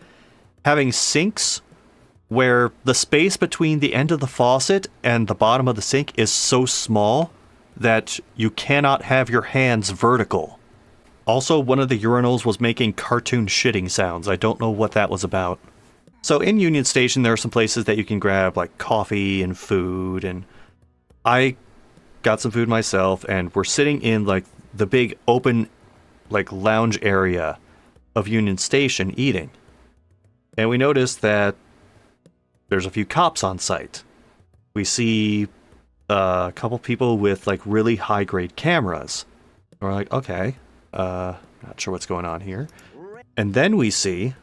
having sinks where the space between the end of the faucet and the bottom of the sink is so small that you cannot have your hands vertical. Also, one of the urinals was making cartoon shitting sounds. I don't know what that was about. So in Union Station, there are some places that you can grab like coffee and food, and I got some food myself, and we're sitting in like the big open like lounge area of Union Station eating. And we noticed that there's a few cops on site. We see a couple people with like really high grade cameras. And we're like, okay, not sure what's going on here. And then we see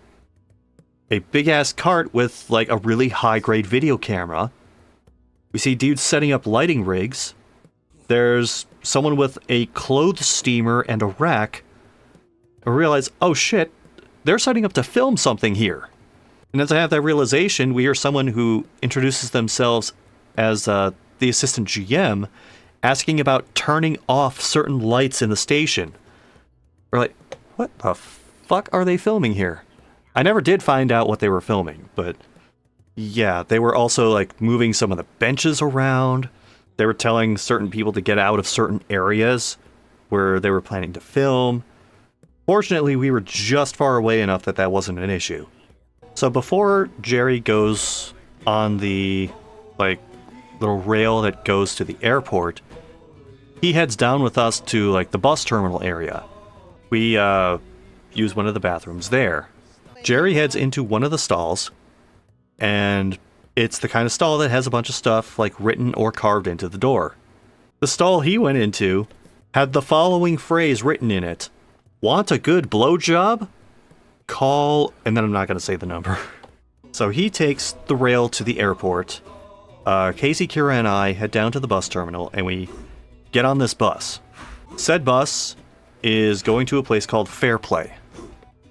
a big ass cart with like a really high grade video camera. We see dudes setting up lighting rigs. There's someone with a clothes steamer and a rack. And we realize, oh shit, they're setting up to film something here. And as I have that realization, we hear someone who introduces themselves as the assistant GM asking about turning off certain lights in the station. We're like, what the fuck are they filming here? I never did find out what they were filming, but yeah, they were also like moving some of the benches around. They were telling certain people to get out of certain areas where they were planning to film. Fortunately, we were just far away enough that that wasn't an issue. So before Jeri goes on the like little rail that goes to the airport, he heads down with us to like the bus terminal area. We use one of the bathrooms there. Jeri heads into one of the stalls, and it's the kind of stall that has a bunch of stuff like written or carved into the door. The stall he went into had the following phrase written in it: "Want a good blowjob? Call," and then I'm not going to say the number. So he takes the rail to the airport. Casey, Kira, and I head down to the bus terminal, and we get on this bus. Said bus is going to a place called Fairplay.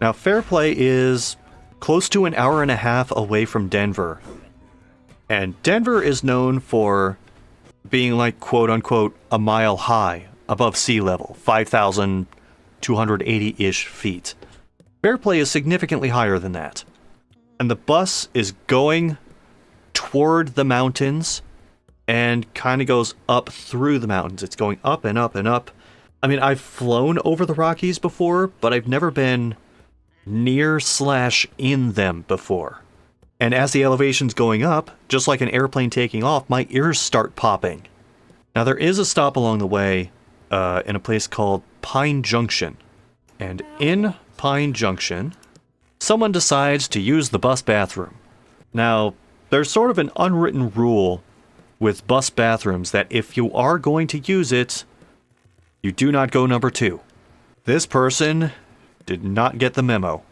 Now, Fairplay is close to an hour and a half away from Denver. And Denver is known for being like, quote unquote, a mile high above sea level, 5,280-ish feet. Fairplay is significantly higher than that. And the bus is going toward the mountains and kind of goes up through the mountains. It's going up and up and up. I mean, I've flown over the Rockies before, but I've never been near/in them before. And as the elevation's going up, just like an airplane taking off, my ears start popping. Now, there is a stop along the way in a place called Pine Junction. And in Pine Junction, someone decides to use the bus bathroom. Now, there's sort of an unwritten rule with bus bathrooms that if you are going to use it, you do not go number 2. This person did not get the memo.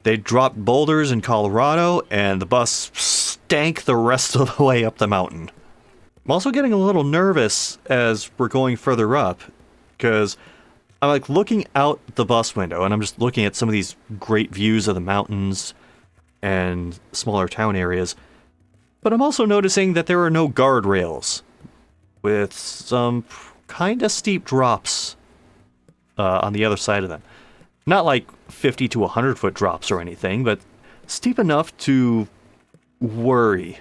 They dropped boulders in Colorado, and the bus stank the rest of the way up the mountain. I'm also getting a little nervous as we're going further up, because I'm like looking out the bus window, and I'm just looking at some of these great views of the mountains. and smaller town areas. But I'm also noticing that there are no guardrails, with some kind of steep drops on the other side of them. Not like 50 to 100 foot drops or anything, but steep enough to worry.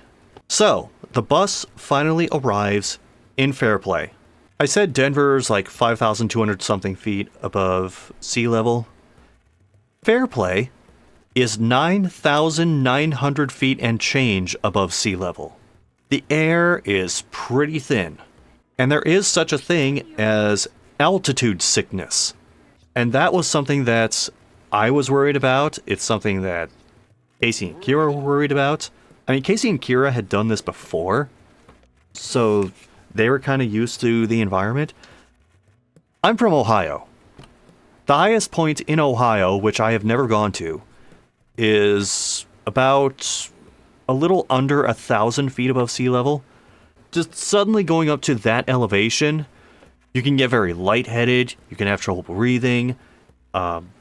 So, the bus finally arrives in Fairplay. I said Denver's like 5,200 something feet above sea level. Fairplay is 9,900 feet and change above sea level. The air is pretty thin, and there is such a thing as altitude sickness. And that was something that I was worried about. It's something that Casey and Kira were worried about. I mean, Casey and Kira had done this before, so they were kind of used to the environment. I'm from Ohio. The highest point in Ohio, which I have never gone to, is about a little under 1,000 feet above sea level. Just suddenly going up to that elevation, you can get very lightheaded, you can have trouble breathing.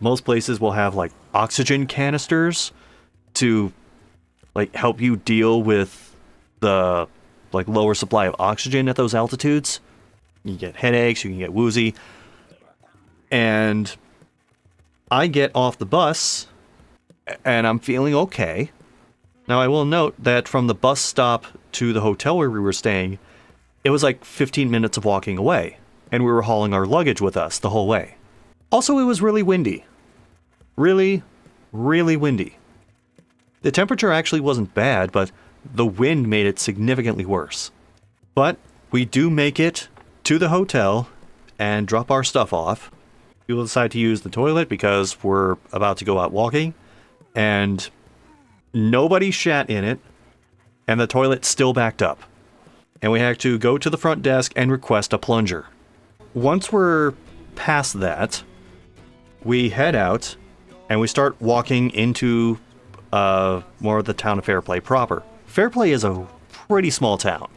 Most places will have like oxygen canisters to like help you deal with the like lower supply of oxygen at those altitudes. You get headaches, you can get woozy. And I get off the bus and I'm feeling okay. Now I will note that from the bus stop to the hotel where we were staying, it was like 15 minutes of walking away, and we were hauling our luggage with us the whole way. Also, it was really windy. Really, really windy. The temperature actually wasn't bad, but the wind made it significantly worse. But we do make it to the hotel and drop our stuff off. We will decide to use the toilet because we're about to go out walking, and nobody shat in it, and the toilet's still backed up. And we had to go to the front desk and request a plunger. Once we're past that, we head out and we start walking into more of the town of Fairplay proper. Fairplay is a pretty small town.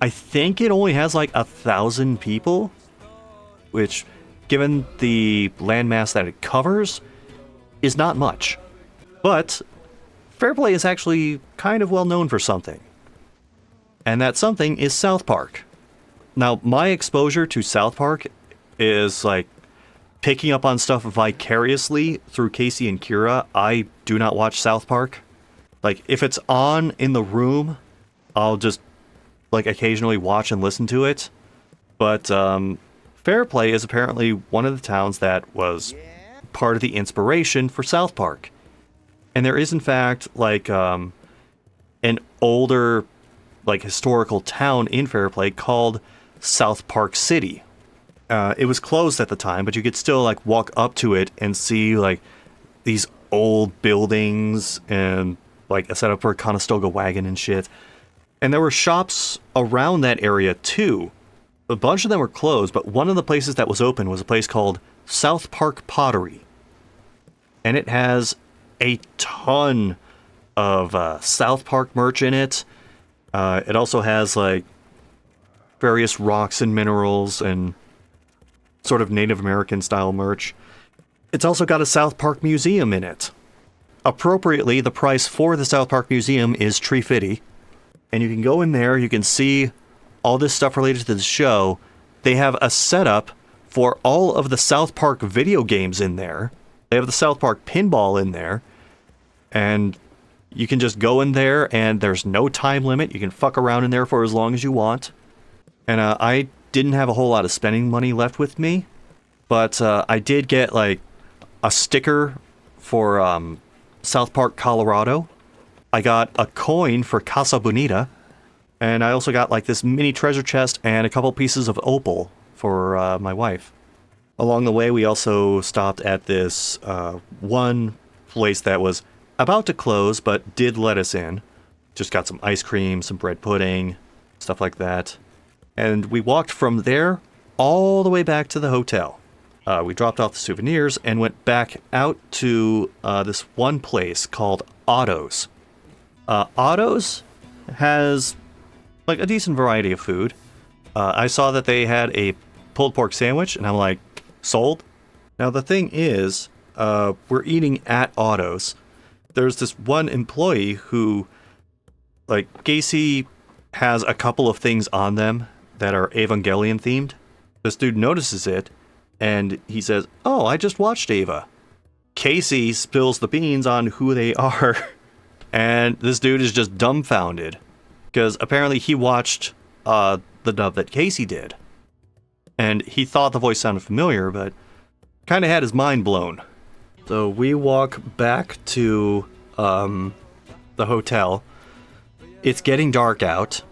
I think it only has like 1,000 people, which, given the landmass that it covers, is not much. But Fairplay is actually kind of well known for something. And that something is South Park. Now, my exposure to South Park is like picking up on stuff vicariously through Casey and Kira. I do not watch South Park. Like, if it's on in the room, I'll just like occasionally watch and listen to it. But Fairplay is apparently one of the towns that was part of the inspiration for South Park. And there is, in fact, like an older, like historical town in Fairplay called South Park City. It was closed at the time, but you could still like walk up to it and see like these old buildings and like a setup for a Conestoga wagon and shit. And there were shops around that area too. A bunch of them were closed, but one of the places that was open was a place called South Park Pottery. And it has a ton of South Park merch in it. It also has like various rocks and minerals and sort of Native American style merch. It's also got a South Park museum in it. Appropriately, the price for the South Park Museum is $350. And you can go in there, you can see all this stuff related to the show. They have a setup for all of the South Park video games in there. They have the South Park pinball in there. And you can just go in there and there's no time limit. You can fuck around in there for as long as you want. And I didn't have a whole lot of spending money left with me. But I did get like a sticker for South Park, Colorado. I got a coin for Casa Bonita. And I also got like this mini treasure chest and a couple pieces of opal for my wife. Along the way, we also stopped at this one place that was about to close, but did let us in. Just got some ice cream, some bread pudding, stuff like that. And we walked from there all the way back to the hotel. We dropped off the souvenirs and went back out to this one place called Otto's. Otto's has like a decent variety of food. I saw that they had a pulled pork sandwich, and I'm like, sold. Now the thing is, we're eating at Otto's, there's this one employee who, like, Casey has a couple of things on them that are Evangelion themed. This dude notices it, and he says, "Oh, I just watched Eva." Casey spills the beans on who they are, and this dude is just dumbfounded, because apparently he watched the dub that Casey did, and he thought the voice sounded familiar, but kind of had his mind blown. So we walk back to the hotel. It's getting dark out.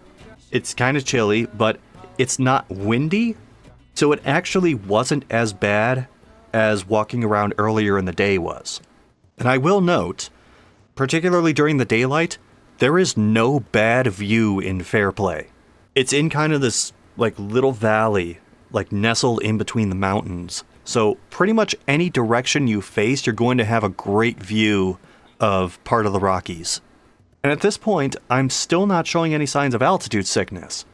It's kind of chilly, but it's not windy, so it actually wasn't as bad as walking around earlier in the day was. And I will note, particularly during the daylight, there is no bad view in Fairplay. It's in kind of this like little valley, like nestled in between the mountains. So pretty much any direction you face, you're going to have a great view of part of the Rockies. And at this point, I'm still not showing any signs of altitude sickness,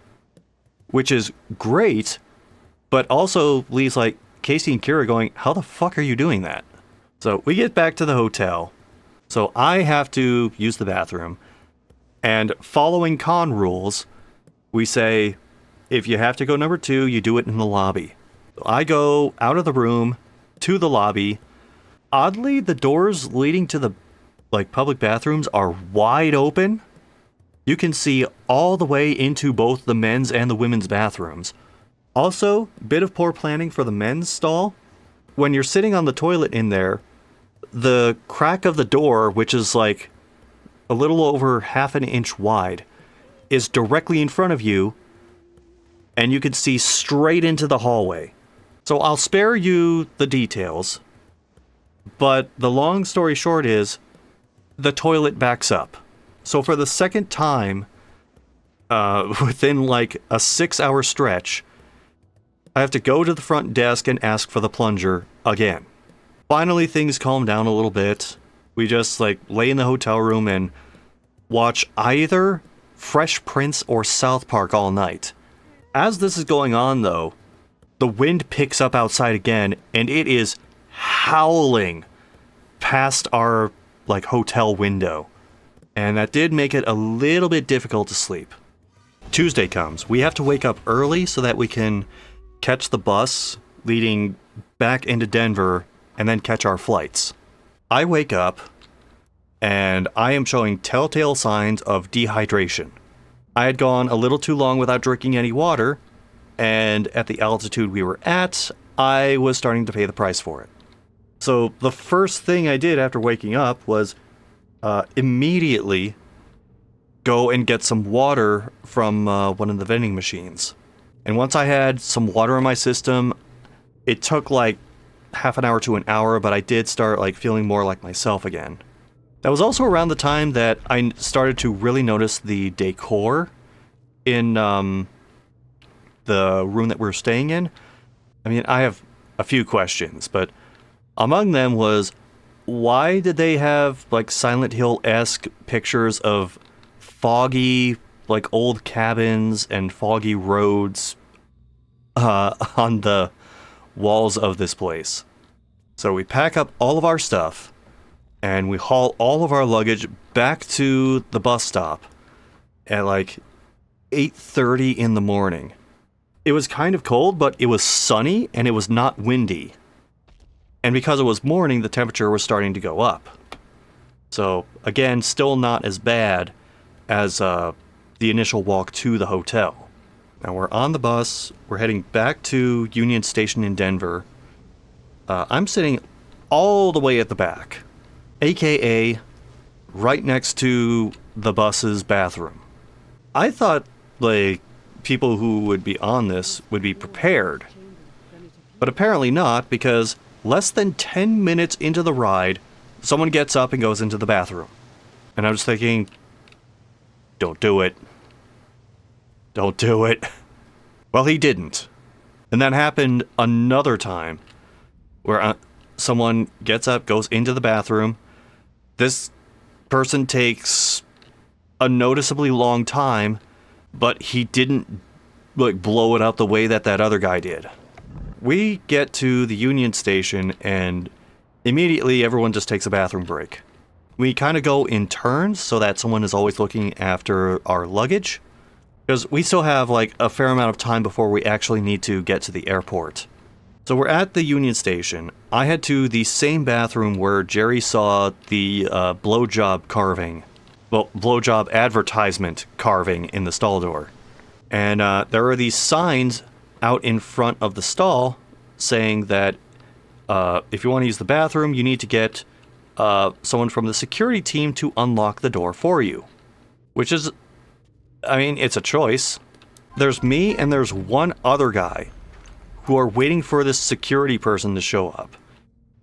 which is great, but also leaves like Casey and Kira going, how the fuck are you doing that? So we get back to the hotel. So I have to use the bathroom. And following con rules, we say, if you have to go number 2, you do it in the lobby. So I go out of the room to the lobby. Oddly, the doors leading to the public bathrooms are wide open. You can see all the way into both the men's and the women's bathrooms. Also, bit of poor planning for the men's stall. When you're sitting on the toilet in there, the crack of the door, which is like a little over half an inch wide, is directly in front of you, and you can see straight into the hallway. So I'll spare you the details, but the long story short is, the toilet backs up. So for the second time, within like a 6-hour stretch, I have to go to the front desk and ask for the plunger again. Finally, things calm down a little bit. We just like lay in the hotel room and watch either Fresh Prince or South Park all night. As this is going on though, the wind picks up outside again and it is howling past our like hotel window. And that did make it a little bit difficult to sleep. Tuesday comes. We have to wake up early so that we can catch the bus leading back into Denver and then catch our flights. I wake up and I am showing telltale signs of dehydration. I had gone a little too long without drinking any water, and at the altitude we were at, I was starting to pay the price for it. So the first thing I did after waking up was immediately go and get some water from one of the vending machines. And once I had some water in my system, it took like half an hour to an hour, but I did start like feeling more like myself again. That was also around the time that I started to really notice the decor in the room that we were staying in. I mean, I have a few questions, but among them was, why did they have like Silent Hill-esque pictures of foggy, like old cabins and foggy roads on the walls of this place? So we pack up all of our stuff and we haul all of our luggage back to the bus stop at like 8:30 in the morning. It was kind of cold, but it was sunny and it was not windy. And because it was morning, the temperature was starting to go up. So again, still not as bad as the initial walk to the hotel. Now we're on the bus, we're heading back to Union Station in Denver. I'm sitting all the way at the back, aka right next to the bus's bathroom. I thought like people who would be on this would be prepared, but apparently not, because less than 10 minutes into the ride, someone gets up and goes into the bathroom. And I was thinking, don't do it. Don't do it. Well, he didn't. And that happened another time, where someone gets up, goes into the bathroom. This person takes a noticeably long time, but he didn't like blow it out the way that that other guy did. We get to the Union Station and immediately everyone just takes a bathroom break. We kind of go in turns so that someone is always looking after our luggage. Because we still have like a fair amount of time before we actually need to get to the airport. So we're at the Union Station. I head to the same bathroom where Jeri saw the blowjob carving. Well, blowjob advertisement carving in the stall door. And there are these signs out in front of the stall saying that if you want to use the bathroom, you need to get someone from the security team to unlock the door for you. Which is, I mean, it's a choice. There's me and there's one other guy who are waiting for this security person to show up.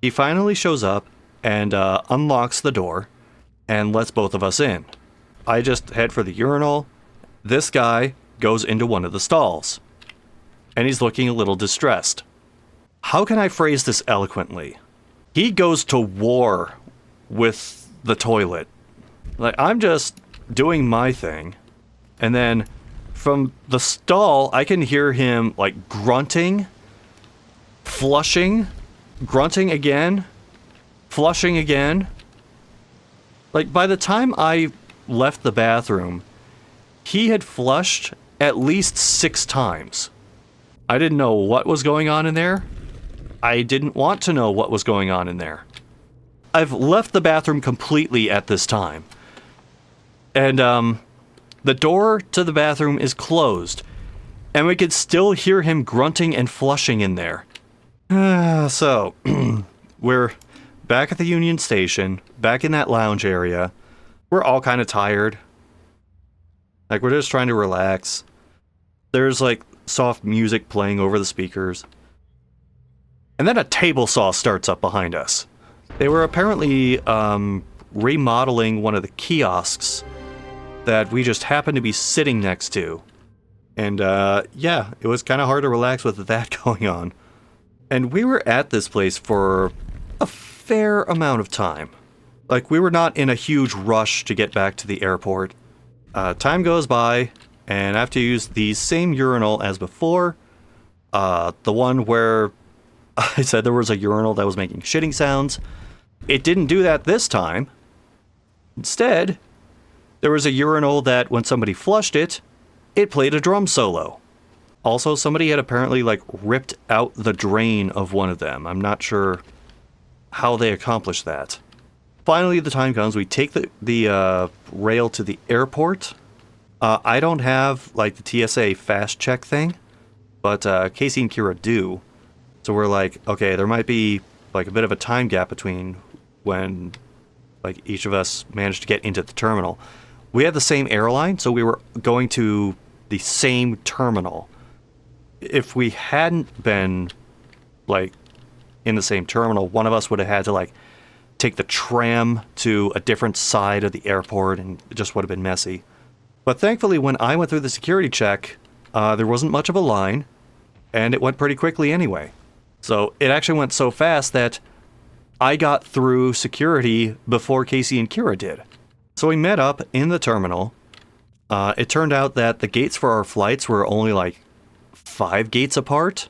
He finally shows up and unlocks the door and lets both of us in. I just head for the urinal. This guy goes into one of the stalls. And he's looking a little distressed. How can I phrase this eloquently? He goes to war with the toilet. Like, I'm just doing my thing. And then from the stall, I can hear him, like, grunting, flushing, grunting again, flushing again. Like, by the time I left the bathroom, he had flushed at least 6 times. I didn't know what was going on in there. I didn't want to know what was going on in there. I've left the bathroom completely at this time. And, the door to the bathroom is closed, and we could still hear him grunting and flushing in there. So, we're back at the Union Station, back in that lounge area. We're all kind of tired. Like, we're just trying to relax. There's, like, soft music playing over the speakers. And then a table saw starts up behind us. They were apparently, remodeling one of the kiosks that we just happened to be sitting next to. And, yeah, it was kind of hard to relax with that going on. And we were at this place for a fair amount of time. Like, we were not in a huge rush to get back to the airport. Time goes by, and I have to use the same urinal as before. The one where I said there was a urinal that was making shitting sounds. It didn't do that this time. Instead, there was a urinal that, when somebody flushed it, it played a drum solo. Also, somebody had apparently, like, ripped out the drain of one of them. I'm not sure how they accomplished that. Finally, the time comes, we take the rail to the airport. I don't have, like, the TSA fast check thing, but Casey and Kira do. So we're like, okay, there might be, like, a bit of a time gap between when, like, each of us managed to get into the terminal. We had the same airline, so we were going to the same terminal. If we hadn't been, like, in the same terminal, one of us would have had to, like, take the tram to a different side of the airport, and it just would have been messy. But thankfully, when I went through the security check, there wasn't much of a line, and it went pretty quickly anyway. So it actually went so fast that I got through security before Casey and Kira did. So we met up in the terminal. It turned out that the gates for our flights were only like 5 gates apart.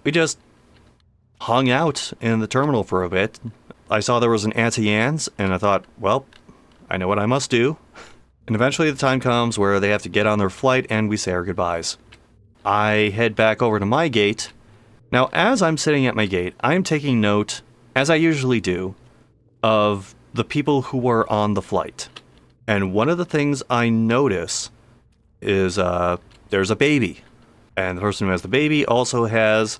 We just hung out in the terminal for a bit. I saw there was an Auntie Anne's, and I thought, well, I know what I must do. And eventually the time comes where they have to get on their flight, and we say our goodbyes. I head back over to my gate. Now, as I'm sitting at my gate, I'm taking note, as I usually do, of the people who were on the flight. And one of the things I notice is there's a baby. And the person who has the baby also has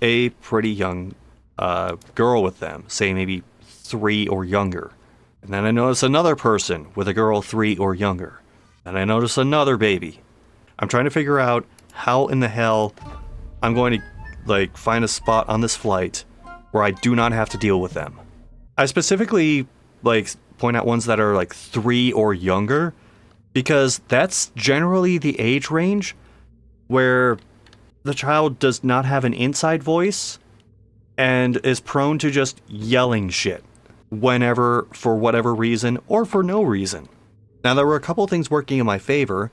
a pretty young girl with them, say maybe 3 or younger. And then I notice another person with a girl 3 or younger. And I notice another baby. I'm trying to figure out how in the hell I'm going to, like, find a spot on this flight where I do not have to deal with them. I specifically, like, point out ones that are, like, 3 or younger, because that's generally the age range where the child does not have an inside voice and is prone to just yelling shit whenever, for whatever reason, or for no reason. Now, there were a couple things working in my favor.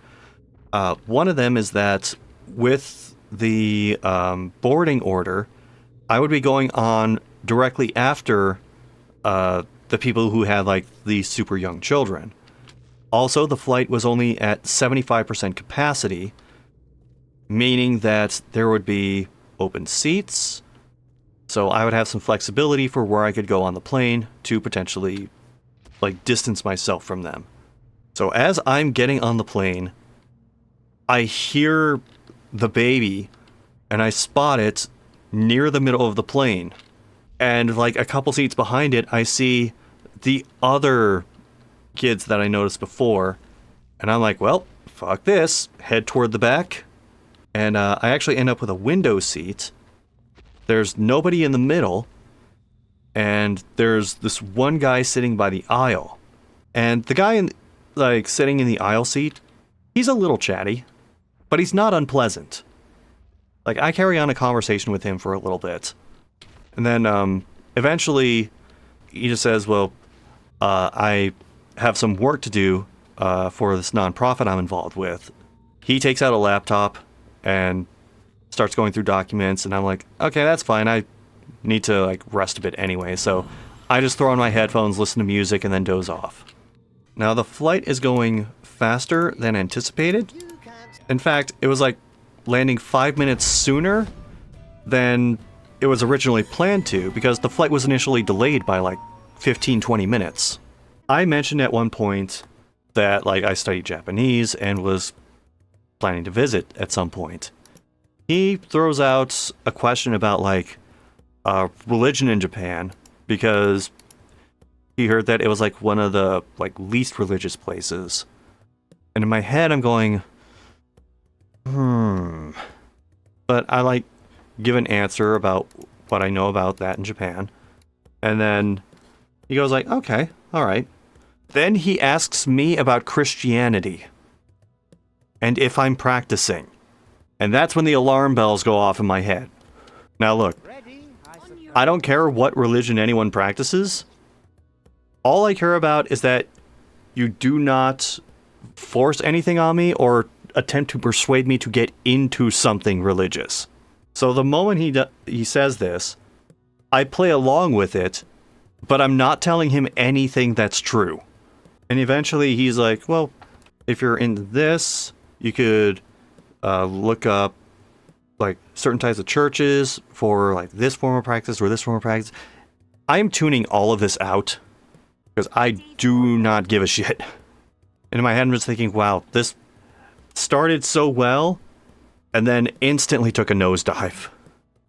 One of them is that with the boarding order, I would be going on directly after the people who had like the super young children. Also, the flight was only at 75% capacity, meaning that there would be open seats, so I would have some flexibility for where I could go on the plane to potentially like distance myself from them. So as I'm getting on the plane, I hear the baby and I spot it near the middle of the plane. And like a couple seats behind it, I see the other kids that I noticed before. And I'm like, well, fuck this. Head toward the back. And I actually end up with a window seat. There's nobody in the middle. And there's this one guy sitting by the aisle. And the guy sitting in the aisle seat, he's a little chatty, but he's not unpleasant. Like, I carry on a conversation with him for a little bit. And then eventually he just says, well, I have some work to do for this nonprofit I'm involved with. He takes out a laptop and starts going through documents, and I'm like, okay, that's fine. I need to like rest a bit anyway, so I just throw on my headphones, listen to music, and then doze off. Now the flight is going faster than anticipated. In fact, it was like landing 5 minutes sooner than it was originally planned to, because the flight was initially delayed by like 15-20 minutes. I mentioned at one point that like I studied Japanese and was planning to visit at some point. He throws out a question about like religion in Japan, because he heard that it was like one of the like least religious places. And in my head I'm going, but I like give an answer about what I know about that in Japan. And then he goes like, okay, all right. Then he asks me about Christianity and if I'm practicing. And that's when the alarm bells go off in my head. Now look, I don't care what religion anyone practices. All I care about is that you do not force anything on me or attempt to persuade me to get into something religious. So the moment he says this, I play along with it, but I'm not telling him anything that's true. And eventually he's like, well, if you're into this, you could look up like certain types of churches for like this form of practice or this form of practice. I'm tuning all of this out because I do not give a shit. And in my head I'm just thinking, wow, this started so well and then instantly took a nosedive.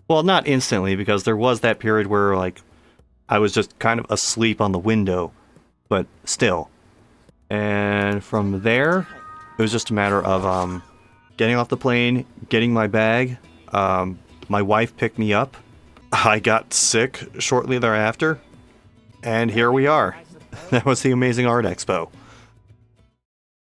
Well, not instantly, because there was that period where like I was just kind of asleep on the window, but still. And from there, it was just a matter of getting off the plane, getting my bag. My wife picked me up. I got sick shortly thereafter. And here we are. That was the Amazing Art Expo.